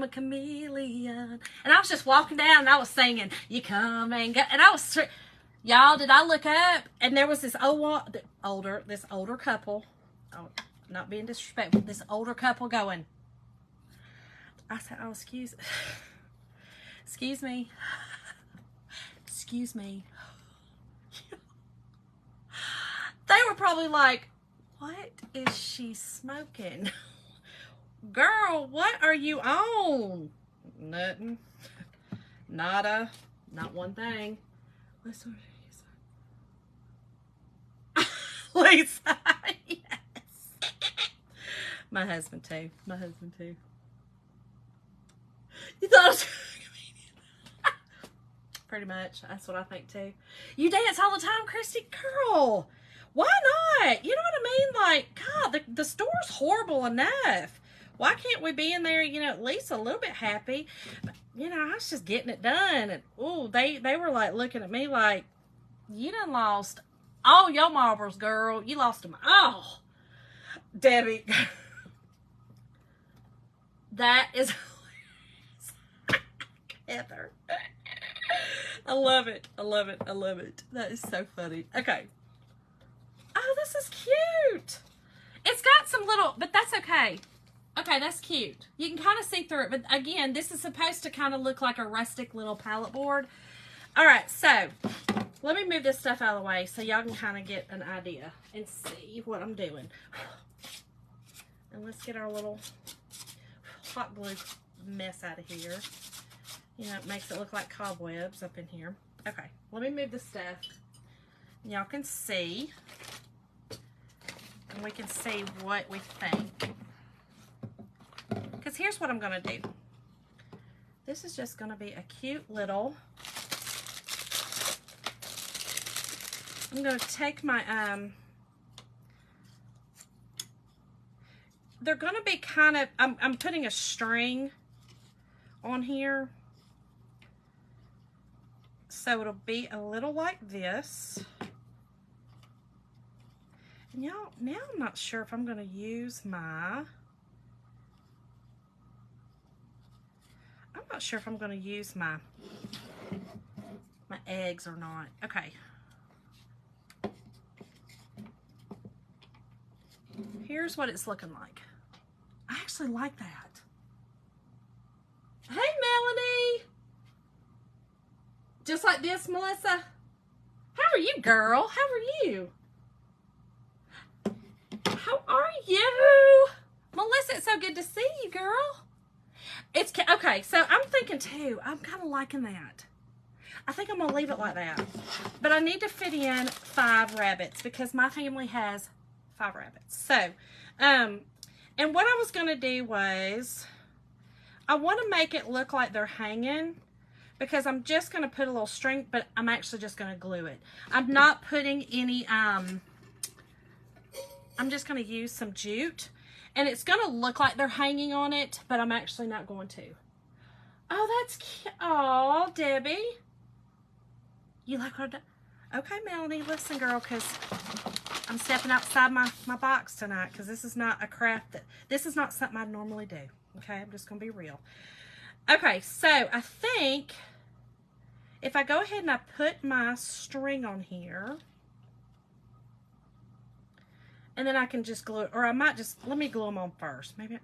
chameleon. And I was just walking down and I was singing, you come and go. And I was, y'all, did I look up? And there was this older couple. Oh, not being disrespectful. This older couple going. I said, oh, excuse me. Excuse me. They were probably like, what is she smoking? Girl, what are you on? Nothing. Nada. Not one thing. Lisa. Lisa. Yes. My husband too. You thought I was a comedian? Pretty much. That's what I think too. You dance all the time, Christy? Girl, why not? You know what I mean? Like, God, the store's horrible enough. Why can't we be in there, you know, at least a little bit happy? But, you know, I was just getting it done. And, ooh, they were, like, looking at me like, you done lost all your marbles, girl. You lost them all. Debbie. That is... Heather. I love it. That is so funny. Okay. Oh, this is cute. It's got some little, but that's okay. Okay, that's cute. You can kind of see through it, but again, this is supposed to kind of look like a rustic little palette board. All right, so let me move this stuff out of the way so y'all can kind of get an idea and see what I'm doing. And let's get our little hot glue mess out of here. You know, it makes it look like cobwebs up in here. Okay, let me move this stuff. Y'all can see. And we can see what we think. Because here's what I'm going to do. This is just going to be a cute little... I'm going to take my... They're going to be kind of... I'm putting a string on here. So it'll be a little like this. And y'all, now I'm not sure if I'm going to use my... I'm not sure if I'm going to use my eggs or not. Okay. Here's what it's looking like. I actually like that. Hey, Melanie. Just like this, Melissa. How are you, girl? How are you? How are you? Melissa, it's so good to see you, girl. It's okay, so I'm thinking too, I'm kind of liking that. I think I'm going to leave it like that. But I need to fit in 5 rabbits because my family has 5 rabbits. So, and what I was going to do was, I want to make it look like they're hanging because I'm just going to put a little string, but I'm actually just going to glue it. I'm not putting any, I'm just going to use some jute. And it's going to look like they're hanging on it, but I'm actually not going to. Oh, that's cute. Oh, Debbie. You like what I done? Okay, Melanie, listen, girl, because I'm stepping outside my box tonight because this is not a craft this is not something I normally do. Okay, I'm just going to be real. Okay, so I think if I go ahead and I put my string on here, and then I can just glue it, or I might just, let me glue them on first. Maybe,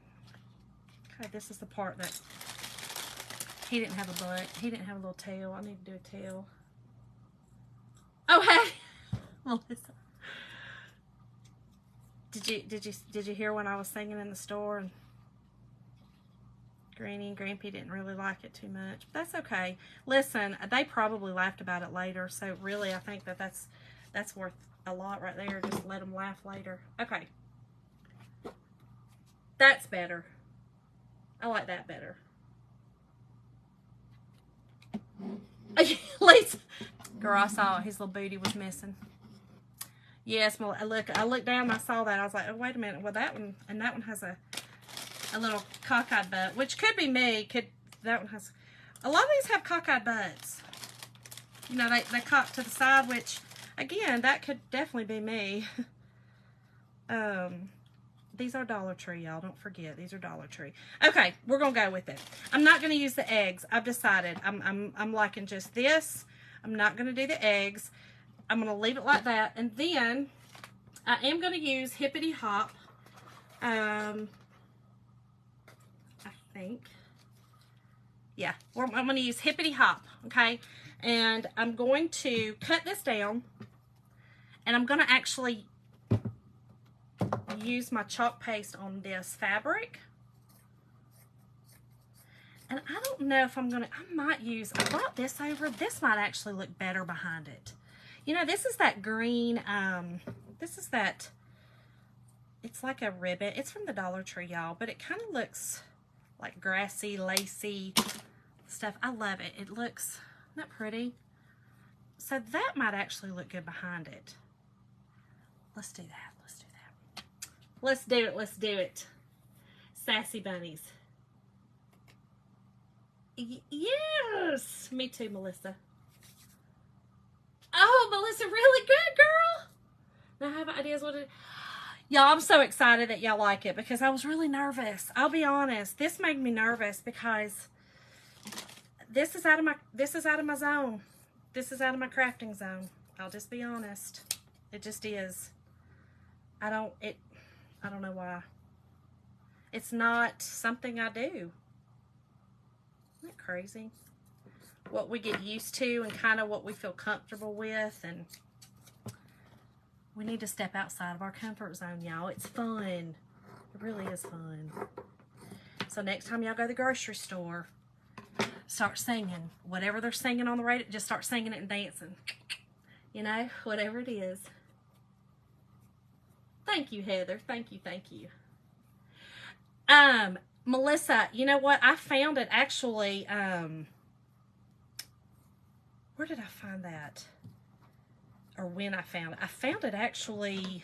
okay, this is the part that, he didn't have a butt. He didn't have a little tail. I need to do a tail. Oh, hey, Melissa. Did you hear when I was singing in the store? And Granny and Grampy didn't really like it too much. But that's okay. Listen, they probably laughed about it later. So really, I think that's worth a lot right there. Just let them laugh later. Okay. That's better. I like that better. Lisa. Girl, I saw his little booty was missing. Yes, I looked down and I saw that. I was like, oh, wait a minute. Well, that one, and that one has a little cockeyed butt, which could be me. That one has, a lot of these have cockeyed butts. You know, they cock to the side, which, again, that could definitely be me. These are Dollar Tree, y'all. Don't forget, these are Dollar Tree. Okay, we're gonna go with it. I'm not gonna use the eggs. I've decided. I'm liking just this. I'm not gonna do the eggs. I'm gonna leave it like that, and then I am gonna use Hippity Hop. I think. Yeah, I'm gonna use Hippity Hop. Okay, and I'm going to cut this down, and I'm gonna actually use my chalk paste on this fabric. And I don't know if I brought this over. This might actually look better behind it. You know, this is that green, it's like a ribbon. It's from the Dollar Tree, y'all, but it kind of looks like grassy, lacy stuff. I love it. It looks, isn't that pretty? So that might actually look good behind it. Let's do that. Let's do it. Let's do it. Sassy bunnies. Yes. Me too, Melissa. Oh, Melissa, really good, girl. Now I have ideas what it... Y'all, I'm so excited that y'all like it because I was really nervous. I'll be honest. This made me nervous because this is out of my zone. This is out of my crafting zone. I'll just be honest. It just is. I don't know why. It's not something I do. Isn't that crazy? What we get used to and kind of what we feel comfortable with, and we need to step outside of our comfort zone, y'all. It's fun. It really is fun. So next time y'all go to the grocery store, start singing. Whatever they're singing on the radio, just start singing it and dancing. You know, whatever it is. Thank you, Heather. Thank you, thank you. Melissa, you know what? I found it actually, where did I find that? Or when I found it? I found it actually,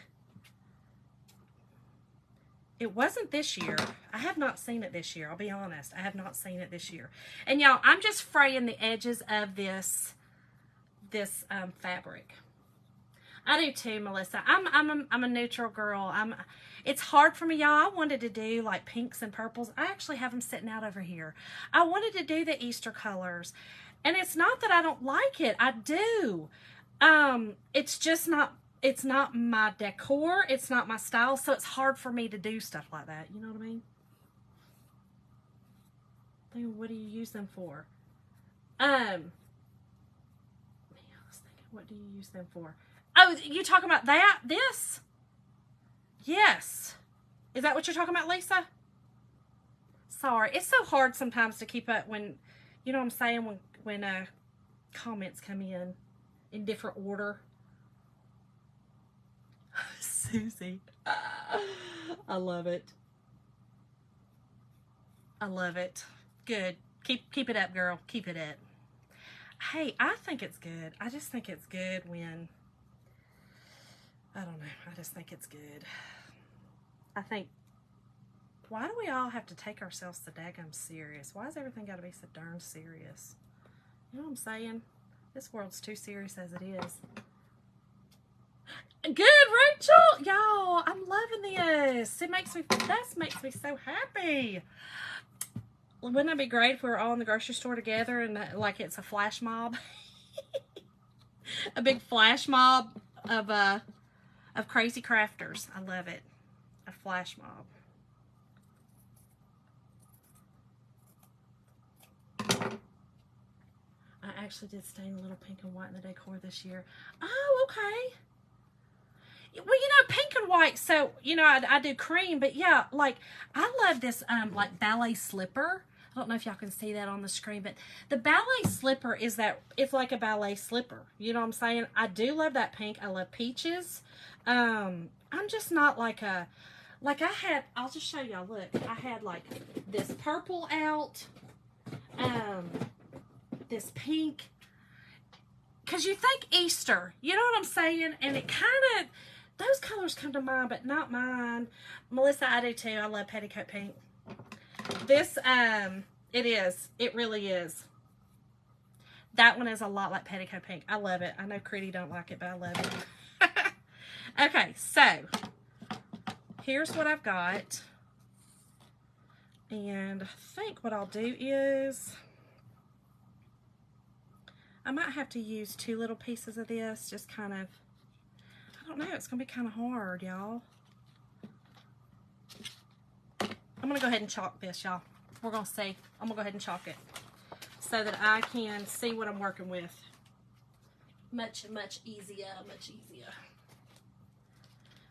it wasn't this year. I have not seen it this year. I'll be honest. I have not seen it this year. And y'all, I'm just fraying the edges of this fabric. I do too, Melissa. I'm a neutral girl. It's hard for me, y'all. I wanted to do like pinks and purples. I actually have them sitting out over here. I wanted to do the Easter colors, and it's not that I don't like it. I do. It's just not. It's not my decor. It's not my style. So it's hard for me to do stuff like that. You know what I mean? What do you use them for? I was thinking, what do you use them for? Oh, you talking about that? This? Yes. Is that what you're talking about, Lisa? Sorry. It's so hard sometimes to keep up when, you know what I'm saying, when comments come in different order. Susie. I love it. I love it. Good. Keep it up, girl. Keep it up. Hey, I think it's good. I just think it's good when... I don't know. I just think it's good. I think, why do we all have to take ourselves so daggum serious? Why has everything got to be so darn serious? You know what I'm saying? This world's too serious as it is. Good, Rachel! Y'all, I'm loving this. That makes me so happy. Wouldn't it be great if we were all in the grocery store together and like it's a flash mob? A big flash mob of crazy crafters. I love it. A flash mob. I actually did stain a little pink and white in the decor this year. Oh, okay. Well, you know, pink and white, so, you know, I do cream, but yeah, like, I love this, like, ballet slipper. I don't know if y'all can see that on the screen, but the ballet slipper is that, it's like a ballet slipper. You know what I'm saying? I do love that pink. I love peaches. I'm just not like I'll just show y'all, look. I had like this purple out, this pink, because you think Easter, you know what I'm saying? And it kind of, those colors come to mind, but not mine. Melissa, I do too. I love petticoat pink. This, it is. It really is. That one is a lot like petticoat pink. I love it. I know Critty don't like it, but I love it. Okay, so here's what I've got. And I think what I'll do is I might have to use 2 little pieces of this, just kind of, I don't know, it's going to be kind of hard, y'all. I'm going to go ahead and chalk this, y'all. We're going to see. I'm going to go ahead and chalk it so that I can see what I'm working with. Much easier, much easier.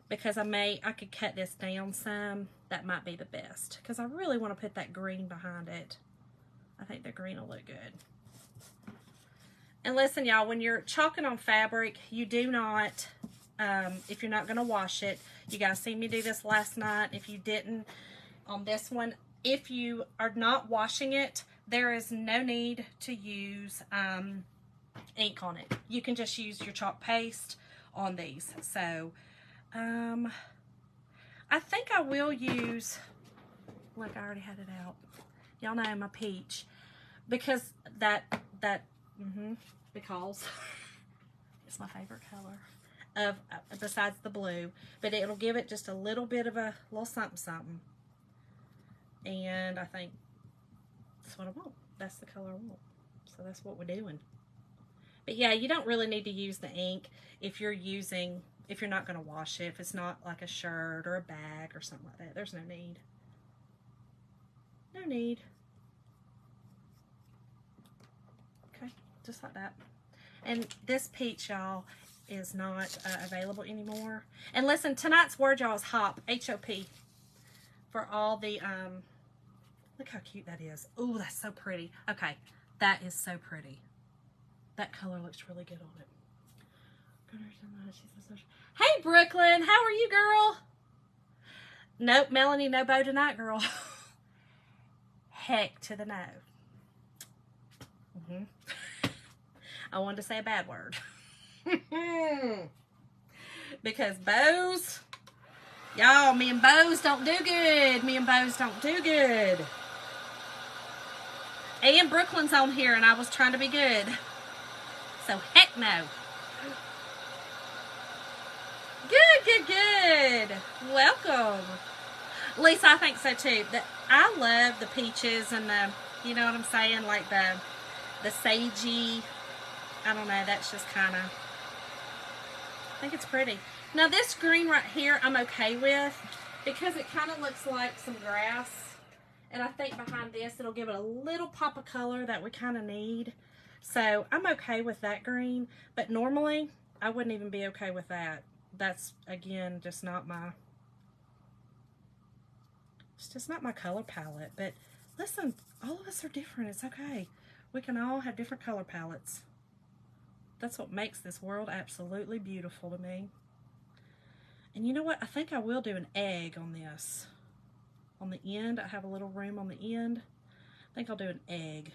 Because I could cut this down some. That might be the best. Because I really want to put that green behind it. I think the green will look good. And listen, y'all, when you're chalking on fabric, you do not, if you're not going to wash it, you guys seen me do this last night. If you didn't on this one, if you are not washing it, there is no need to use ink on it. You can just use your chalk paste on these. So, I think I will use, look, I already had it out. Y'all know my peach. Because because it's my favorite color besides the blue, but it'll give it just a little bit of a little something, and I think that's what I want. That's the color I want, so that's what we're doing. But yeah, you don't really need to use the ink if you're not going to wash it, if it's not like a shirt or a bag or something like that. There's no need. No need. Just like that. And this peach, y'all, is not available anymore. And listen, tonight's word, y'all, is hop, H-O-P, for all the, look how cute that is. Ooh, that's so pretty. Okay, that is so pretty. That color looks really good on it. Hey, Brooklyn, how are you, girl? Nope, Melanie, no bow tonight, girl. Heck to the no. I wanted to say a bad word. Because bows, y'all, me and bows don't do good. Me and bows don't do good. And Brooklyn's on here, and I was trying to be good. So, heck no. Good. Welcome. Lisa, I think so too. I love the peaches and the, you know what I'm saying, like the sagey, I don't know, that's just kind of, I think it's pretty. Now this green right here I'm okay with because it kind of looks like some grass, and I think behind this it'll give it a little pop of color that we kind of need. So I'm okay with that green, but normally I wouldn't even be okay with that. That's, again, just not my, it's just not my color palette. But listen, all of us are different. It's okay. We can all have different color palettes. That's what makes this world absolutely beautiful to me. And you know what? I think I will do an egg on this. On the end, I have a little room on the end. I think I'll do an egg.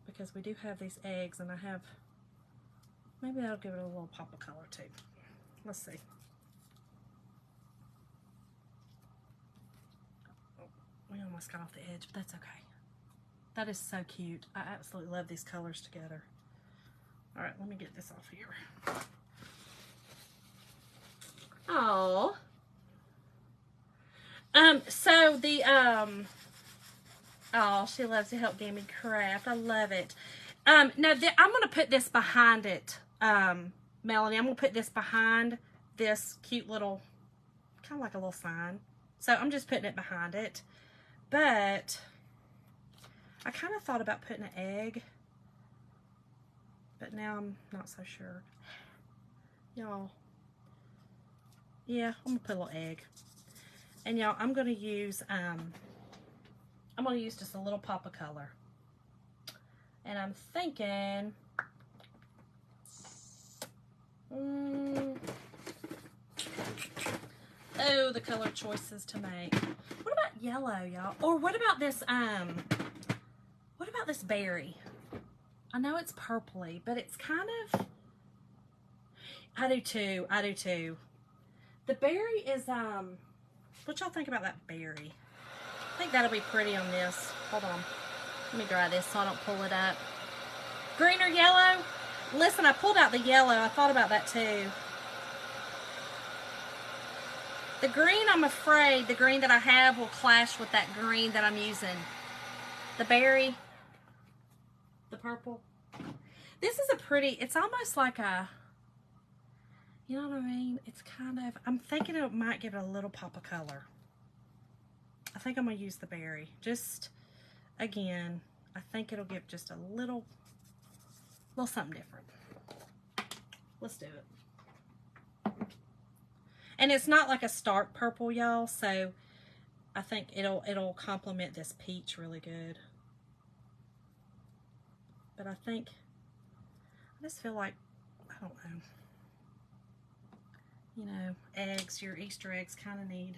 Because we do have these eggs, and I have, maybe that'll give it a little pop of color too. Let's see. Oh, we almost got off the edge, but that's okay. That is so cute. I absolutely love these colors together. All right, let me get this off here. Oh. So the, oh, she loves to help Gammy craft. I love it. No, I'm going to put this behind it, Melanie. I'm going to put this behind this cute little, kind of like a little sign. So I'm just putting it behind it. But I kind of thought about putting an egg, but now I'm not so sure. Y'all, yeah, I'm going to put a little egg. And y'all, I'm going to use just a little pop of color. And I'm thinking, oh, the color choices to make. What about yellow, y'all? Or what about this berry? I know it's purpley, but it's kind of, I do too. The berry is, what y'all think about that berry? I think that'll be pretty on this. Hold on. Let me dry this so I don't pull it up. Green or yellow? Listen, I pulled out the yellow. I thought about that too. The green, I'm afraid, the green that I have will clash with that green that I'm using. The berry, the purple. This is a pretty, it's almost like a, you know what I mean? It's kind of, I'm thinking it might give it a little pop of color. I think I'm going to use the berry. Just, again, I think it'll give just a little something different. Let's do it. And it's not like a stark purple, y'all, so I think it'll complement this peach really good. But I think, I just feel like, I don't know, you know, eggs, your Easter eggs kind of need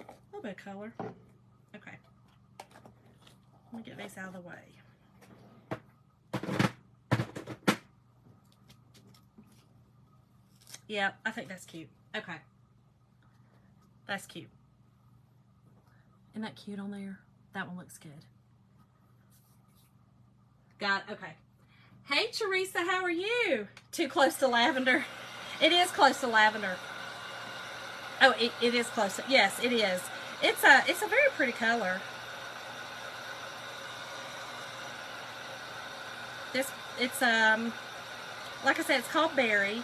a little bit of color. Okay. Let me get these out of the way. Yeah, I think that's cute. Okay. That's cute. Isn't that cute on there? That one looks good. Got it. Okay. Hey, Teresa, how are you? Too close to lavender. It is close to lavender. Oh, it is close to, yes, it is. It's a very pretty color. It's like I said, it's called berry.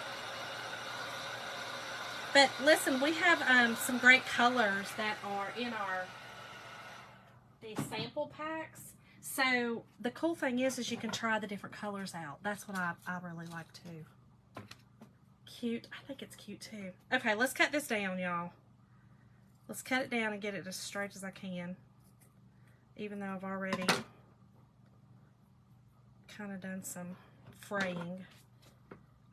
But listen, we have some great colors that are in these sample packs. So the cool thing is you can try the different colors out. That's what I really like too. Cute. I think it's cute too. Okay, let's cut this down, y'all. Let's cut it down and get it as straight as I can. Even though I've already kind of done some fraying,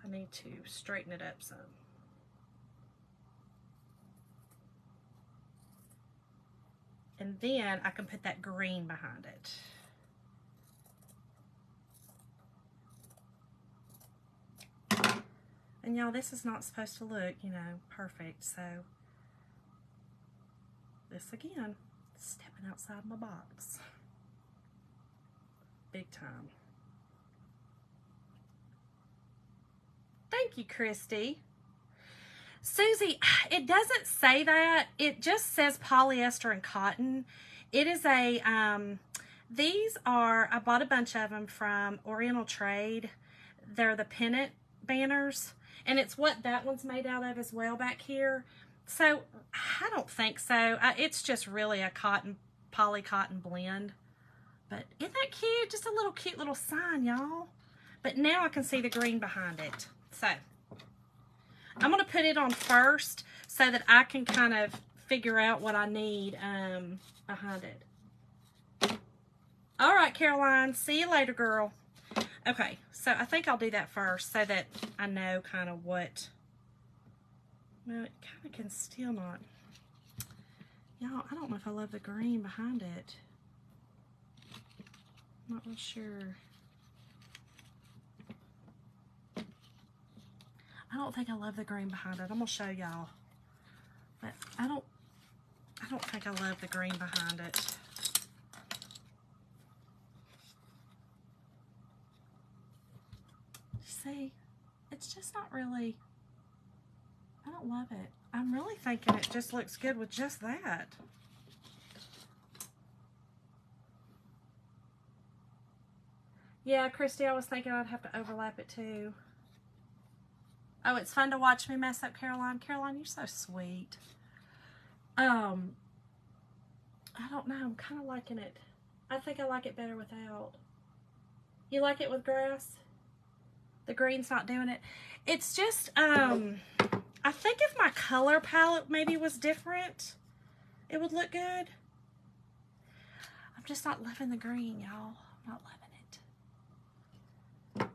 I need to straighten it up some. And then I can put that green behind it. And y'all, this is not supposed to look, you know, perfect. So this again, stepping outside my box. Big time. Thank you, Christy. Susie, it doesn't say that. It just says polyester and cotton. It is a, these are, I bought a bunch of them from Oriental Trade. They're the pennant banners. And it's what that one's made out of as well back here. So, I don't think so. It's just really a poly cotton blend. But isn't that cute? Just a little cute little sign, y'all. But now I can see the green behind it. So, I'm going to put it on first so that I can kind of figure out what I need behind it. All right, Caroline. See you later, girl. Okay, so I think I'll do that first so that I know kind of what. Well, it kind of can still not. Y'all, I don't know if I love the green behind it. I'm not real sure. I don't think I love the green behind it. I'm gonna show y'all, but I don't think I love the green behind it. See, it's just not really. I don't love it. I'm really thinking it just looks good with just that. Yeah, Christy, I was thinking I'd have to overlap it too. Oh, it's fun to watch me mess up, Caroline. Caroline, you're so sweet. I don't know. I'm kind of liking it. I think I like it better without. You like it with grass? The green's not doing it. It's just, I think if my color palette maybe was different, it would look good. I'm just not loving the green, y'all. I'm not loving it.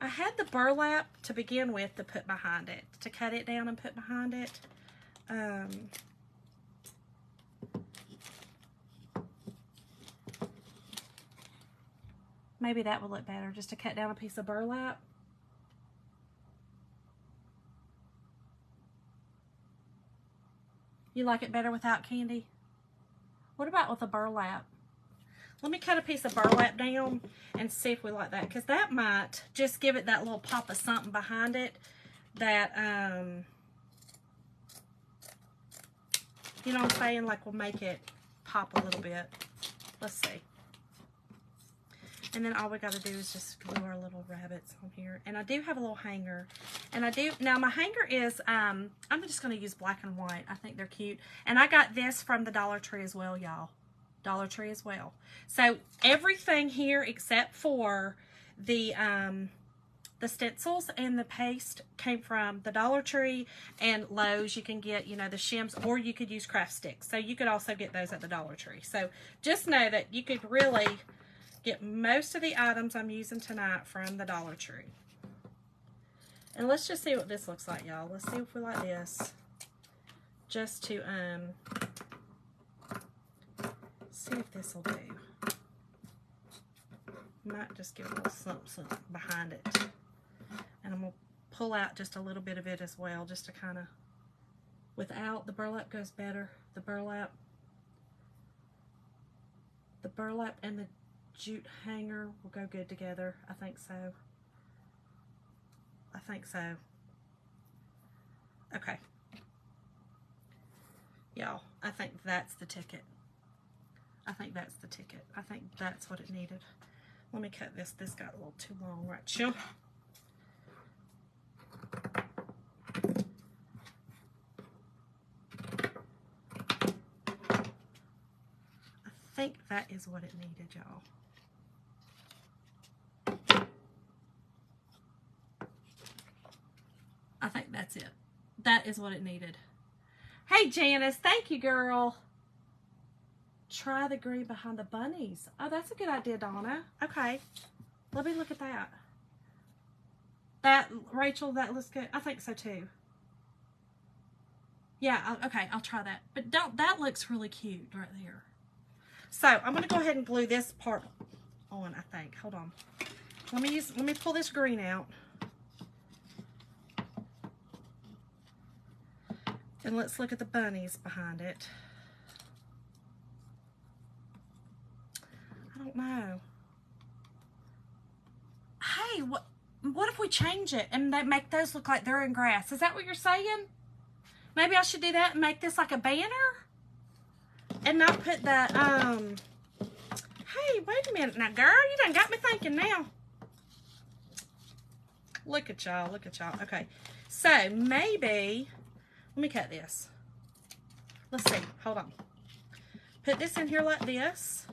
I had the burlap to begin with to put behind it, to cut it down and put behind it. Maybe that would look better, just to cut down a piece of burlap. You like it better without, Candy? What about with a burlap? Let me cut a piece of burlap down and see if we like that, because that might just give it that little pop of something behind it that You know what I'm saying? Like, we'll make it pop a little bit. Let's see. And then all we got to do is just glue our little rabbits on here. And I do have a little hanger. And I do, now my hanger is, I'm just going to use black and white. I think they're cute. And I got this from the Dollar Tree as well, y'all. Dollar Tree as well. So everything here except for the stencils and the paste came from the Dollar Tree and Lowe's. You can get, you know, the shims, or you could use craft sticks. So you could also get those at the Dollar Tree. So just know that you could really get most of the items I'm using tonight from the Dollar Tree. And let's just see what this looks like, y'all. Let's see if we like this. Just to see if this will do. Might just give a little something behind it. And I'm going to pull out just a little bit of it as well, just to kind of, without, the burlap goes better. The burlap and the jute hanger will go good together. I think so. I think so. Okay. Y'all, I think that's the ticket. I think that's the ticket. I think that's what it needed. Let me cut this. This got a little too long, right, chill? I think that is what it needed, y'all. I think that's it. That is what it needed. Hey, Janice. Thank you, girl. Try the green behind the bunnies. Oh, that's a good idea, Donna. Okay. Let me look at that. That, Rachel, that looks good. I think so, too. Yeah, okay. I'll try that. But that looks really cute right there. So, I'm going to go ahead and glue this part on, I think. Hold on. Let me pull this green out. And let's look at the bunnies behind it. I don't know. Hey, what if we change it and they make those look like they're in grass? Is that what you're saying? Maybe I should do that and make this like a banner? And not put the, hey, wait a minute now, girl. You done got me thinking now. Look at y'all, look at y'all. Okay, so maybe, let me cut this. Let's see, hold on. Put this in here like this.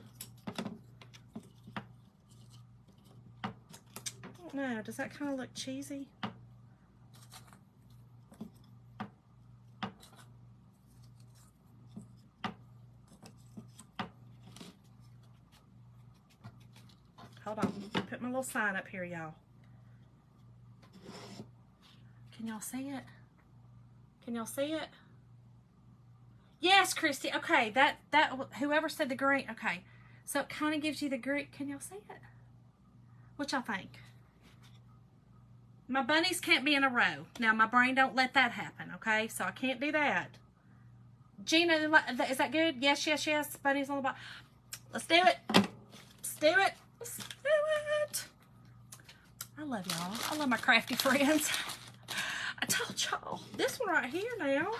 I don't know, does that kind of look cheesy? Hold on, put my little sign up here, y'all. Can y'all see it? Can y'all see it? Yes, Christy. Okay, that whoever said the green. Okay, so it kind of gives you the green. Can y'all see it? What y'all think? My bunnies can't be in a row. Now, my brain don't let that happen, okay? So I can't do that. Gina, is that good? Yes, yes, yes. Bunnies on the bottom. Let's do it. Let's do it. Let's do it. I love y'all. I love my crafty friends. I told y'all. This one right here now.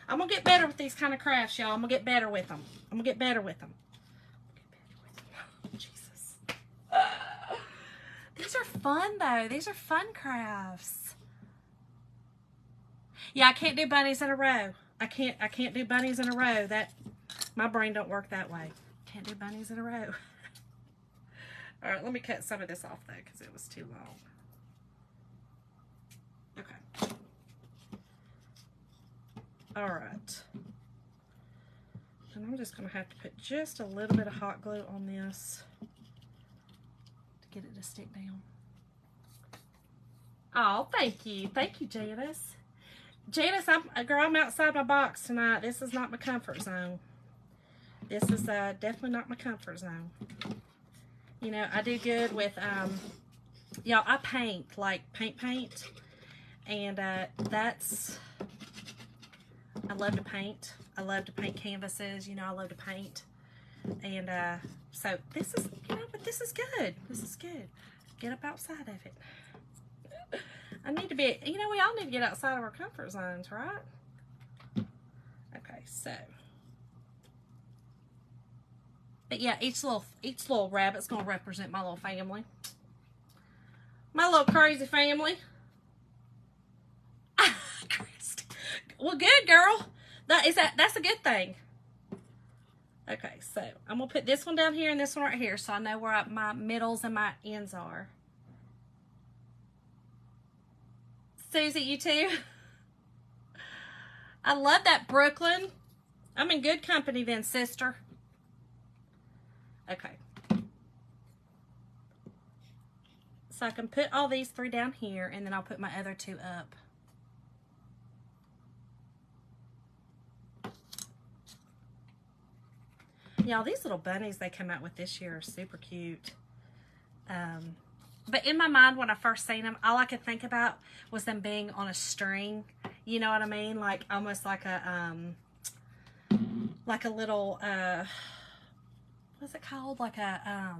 I'm going to get better with these kind of crafts, y'all. I'm going to get better with them. I'm going to get better with them. Jesus. These are fun, though. These are fun crafts. Yeah, I can't do bunnies in a row. I can't do bunnies in a row. My brain don't work that way. Can't do bunnies in a row. All right, let me cut some of this off, though, because it was too long. Okay. All right. And I'm just going to have to put just a little bit of hot glue on this to get it to stick down. Oh, thank you. Thank you, Janice. Janice, I'm outside my box tonight. This is not my comfort zone. This is definitely not my comfort zone. You know, I do good with, y'all, I paint, like paint. And that's, I love to paint. I love to paint canvases. You know, I love to paint. And so this is, you know, but this is good. This is good. Get up outside of it. I need to be, you know, we all need to get outside of our comfort zones, right? Okay, so. But yeah, each little rabbit's gonna represent my little family. My little crazy family. Well, good girl. That's a good thing. Okay, so I'm gonna put this one down here and this one right here, so I know where my middles and my ends are. Susie, you too. I love that, Brooklyn. I'm in good company then, sister. Okay. So I can put all these 3 down here, and then I'll put my other 2 up. Y'all, these little bunnies they come out with this year are super cute. But in my mind, when I first seen them, all I could think about was them being on a string. You know what I mean? Like, almost like a little, what's it called? Like a,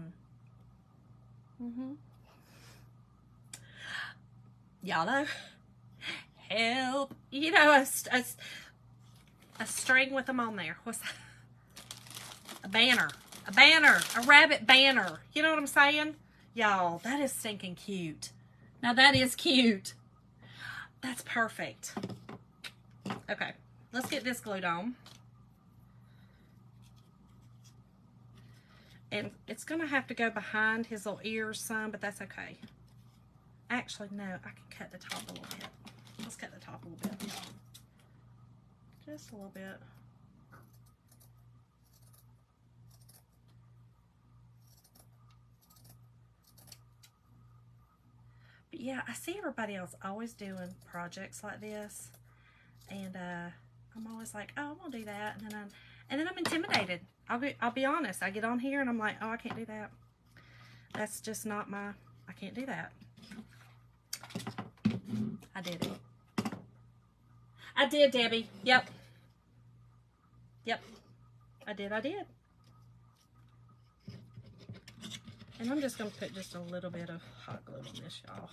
y'all know? Help. You know, a string with them on there. What's that? A banner. A banner. A rabbit banner. You know what I'm saying? Y'all, that is stinking cute. Now that is cute. That's perfect. Okay, let's get this glued on. And it's going to have to go behind his little ears some, but that's okay. Actually, no, I can cut the top a little bit. Let's cut the top a little bit. Just a little bit. But yeah, I see everybody else always doing projects like this. And I'm always like, oh, I'm going to do that. And then I'm intimidated. I'll be honest. I get on here and I'm like, oh, I can't do that. That's just not my, I can't do that. I did it. I did, Debbie. Yep. Yep. I did. And I'm just going to put just a little bit of hot glue on this, y'all.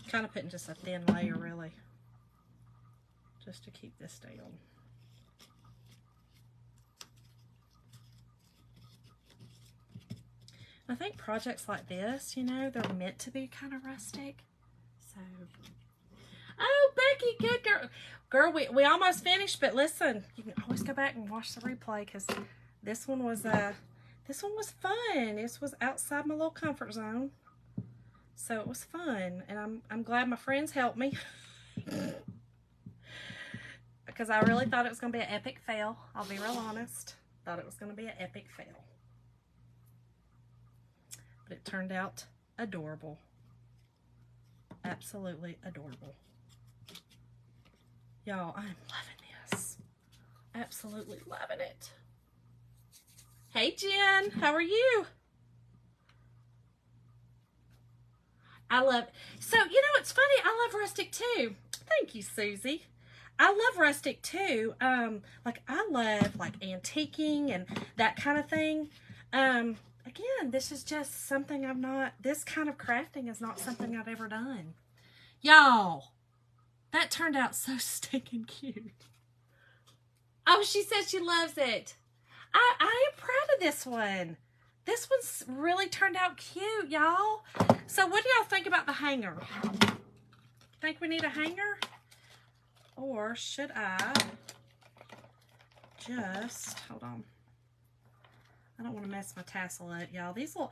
Kind of putting just a thin layer, really. Just to keep this down. I think projects like this, you know, they're meant to be kind of rustic. So, oh, Becky, good girl. Girl, we almost finished, but listen, you can always go back and watch the replay because this one was fun. This was outside my little comfort zone. So it was fun, and I'm glad my friends helped me. Because I really thought it was going to be an epic fail. I'll be real honest. Thought it was going to be an epic fail. But it turned out adorable. Absolutely adorable. Y'all, I'm loving this. Absolutely loving it. Hey, Jen. How are you? I love... So, you know, it's funny. I love rustic, too. Thank you, Susie. I love rustic too. Like I love like antiquing and that kind of thing. Again, this is just something this kind of crafting is not something I've ever done. Y'all, that turned out so stinking cute. Oh, she says she loves it. I am proud of this one. This one's really turned out cute, y'all. So what do y'all think about the hanger? Think we need a hanger? Or should I just, hold on. I don't want to mess my tassel up, y'all. These little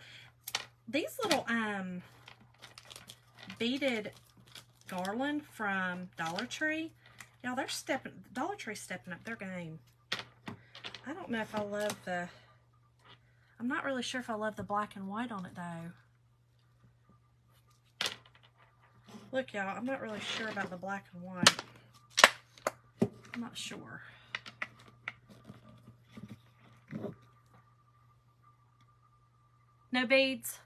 beaded garland from Dollar Tree. Y'all, Dollar Tree's stepping up their game. I don't know if I love I'm not really sure if I love the black and white on it though. Look, y'all, I'm not really sure about the black and white. I'm not sure. No beads.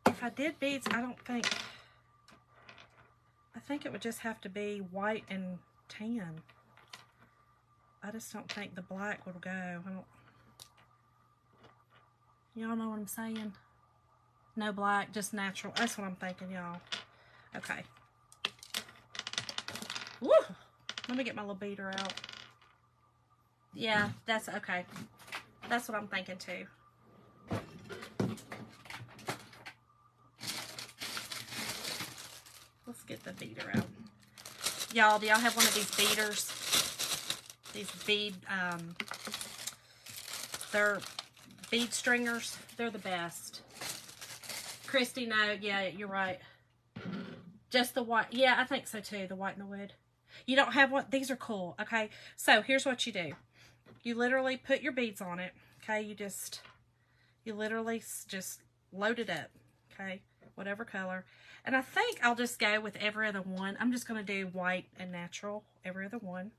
If I did beads, I think it would just have to be white and tan. I just don't think the black would go. Y'all know what I'm saying? No black, just natural. That's what I'm thinking, y'all. Okay. Woo! Let me get my little beater out. Yeah, that's okay. That's what I'm thinking too. Let's get the beater out. Y'all, do y'all have one of these beaters? These bead, they're bead stringers. They're the best. Christy, no, yeah, you're right. Just the white. Yeah, I think so too. The white and the wood. You don't have one? These are cool. Okay, so here's what you do. You literally put your beads on it. Okay, you literally just load it up. Okay, whatever color. And I think I'll just go with every other one. I'm just going to do white and natural, every other one.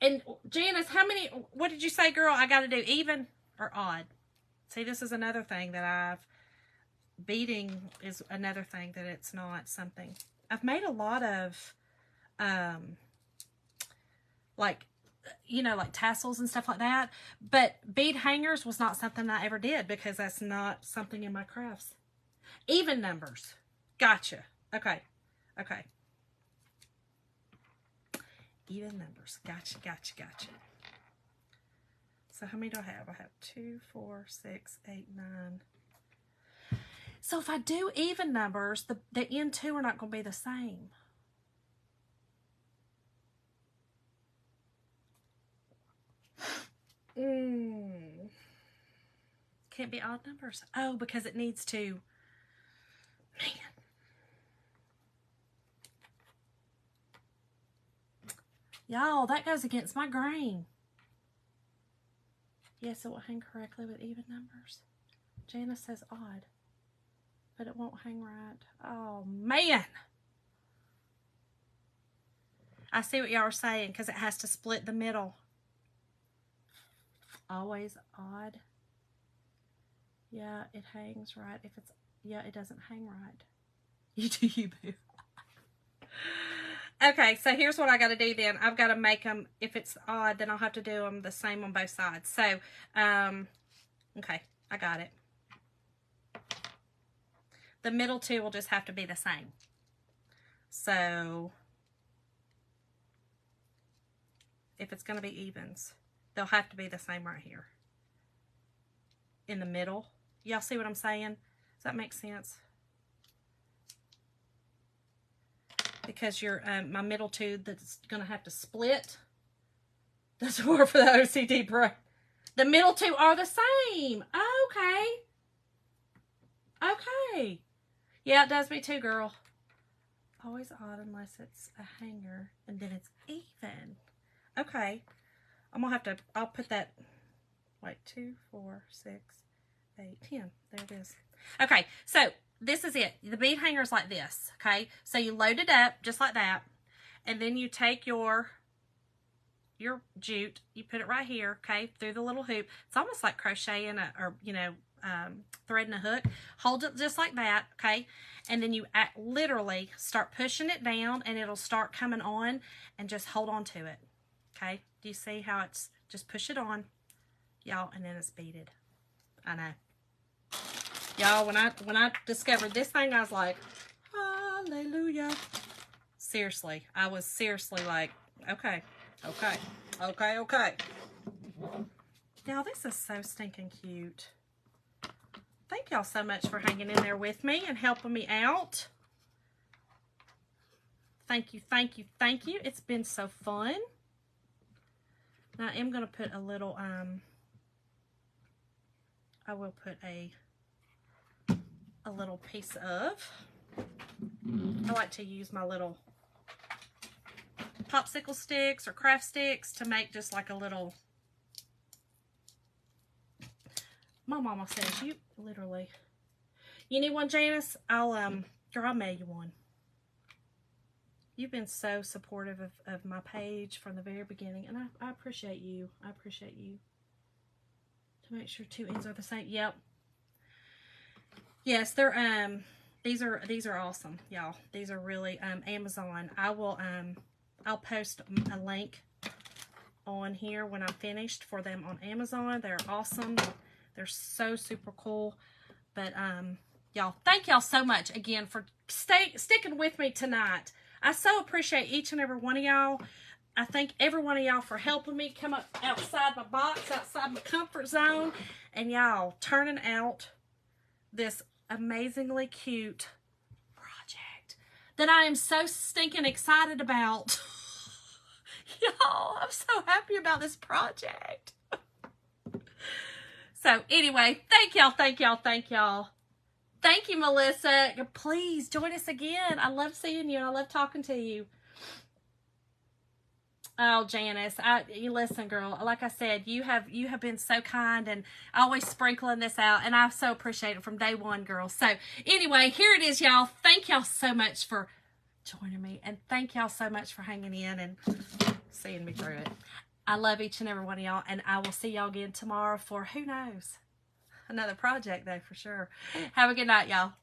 And Janice, what did you say, girl? I got to do even or odd? See, this is another thing that beading is another thing that it's not something. I've made a lot of, like, you know, like tassels and stuff like that. But bead hangers was not something I ever did because that's not something in my crafts. Even numbers. Gotcha. Okay. Okay. Even numbers. Gotcha, gotcha, gotcha. So how many do I have? I have 2, 4, 6, 8, 9. So if I do even numbers, the end two are not going to be the same. Can't be odd numbers. Oh, because it needs to. Man. Y'all, that goes against my grain. Yes, it will hang correctly with even numbers. Janice says odd, but it won't hang right. Oh, man. I see what y'all are saying because it has to split the middle. Always odd. Yeah, it hangs right. If it's, yeah, it doesn't hang right. You do you, boo. Okay, so here's what I got to do then. I've got to make them, if it's odd, then I'll have to do them the same on both sides. So, okay, I got it. The middle two will just have to be the same. So, if it's going to be evens, they'll have to be the same right here. In the middle. Y'all see what I'm saying? Does that make sense? Because my middle two that's going to have to split. That's more for the OCD brain. The middle two are the same. Okay. Okay. Yeah, it does me too, girl. Always odd unless it's a hanger. And then it's even. Okay. I'm going to have to, I'll put that, wait, 2, 4, 6, 8, 10. There it is. Okay, so this is it. The bead hanger is like this, okay? So you load it up just like that, and then you take your jute, you put it right here, okay, through the little hoop. It's almost like crocheting or you know, threading a hook. Hold it just like that, okay? And then you literally start pushing it down, and it'll start coming on, and just hold on to it, okay? Do you see how it's just push it on, y'all, and then it's beaded. I know. Y'all, when I discovered this thing, I was like, hallelujah. Seriously. I was seriously like, okay. Y'all, this is so stinking cute. Thank y'all so much for hanging in there with me and helping me out. Thank you, thank you, thank you. It's been so fun. Now, I am going to put a little, I will put a little piece of, I like to use my little popsicle sticks or craft sticks to make just like a little, my mama says, you literally, you need one, Janice? Girl, I'll mail you one. You've been so supportive of my page from the very beginning, and I appreciate you. I appreciate you. To make sure two ends are the same. Yep. Yes, they're these are awesome, y'all. These are really Amazon. I'll post a link on here when I'm finished for them on Amazon. They're awesome. They're so super cool. But y'all, thank y'all so much again for sticking with me tonight. I so appreciate each and every one of y'all. I thank every one of y'all for helping me come up outside my box, outside my comfort zone, and y'all turning out this amazingly cute project that I am so stinking excited about. Y'all, I'm so happy about this project. So anyway, thank y'all, thank y'all, thank y'all. Thank you, Melissa. Please join us again. I love seeing you and I love talking to you. Oh, Janice, you listen, girl. Like I said, you have been so kind and always sprinkling this out, and I so appreciate it from day one, girl. So anyway, here it is, y'all. Thank y'all so much for joining me, and thank y'all so much for hanging in and seeing me through it. I love each and every one of y'all, and I will see y'all again tomorrow for who knows, another project though, for sure. Have a good night, y'all.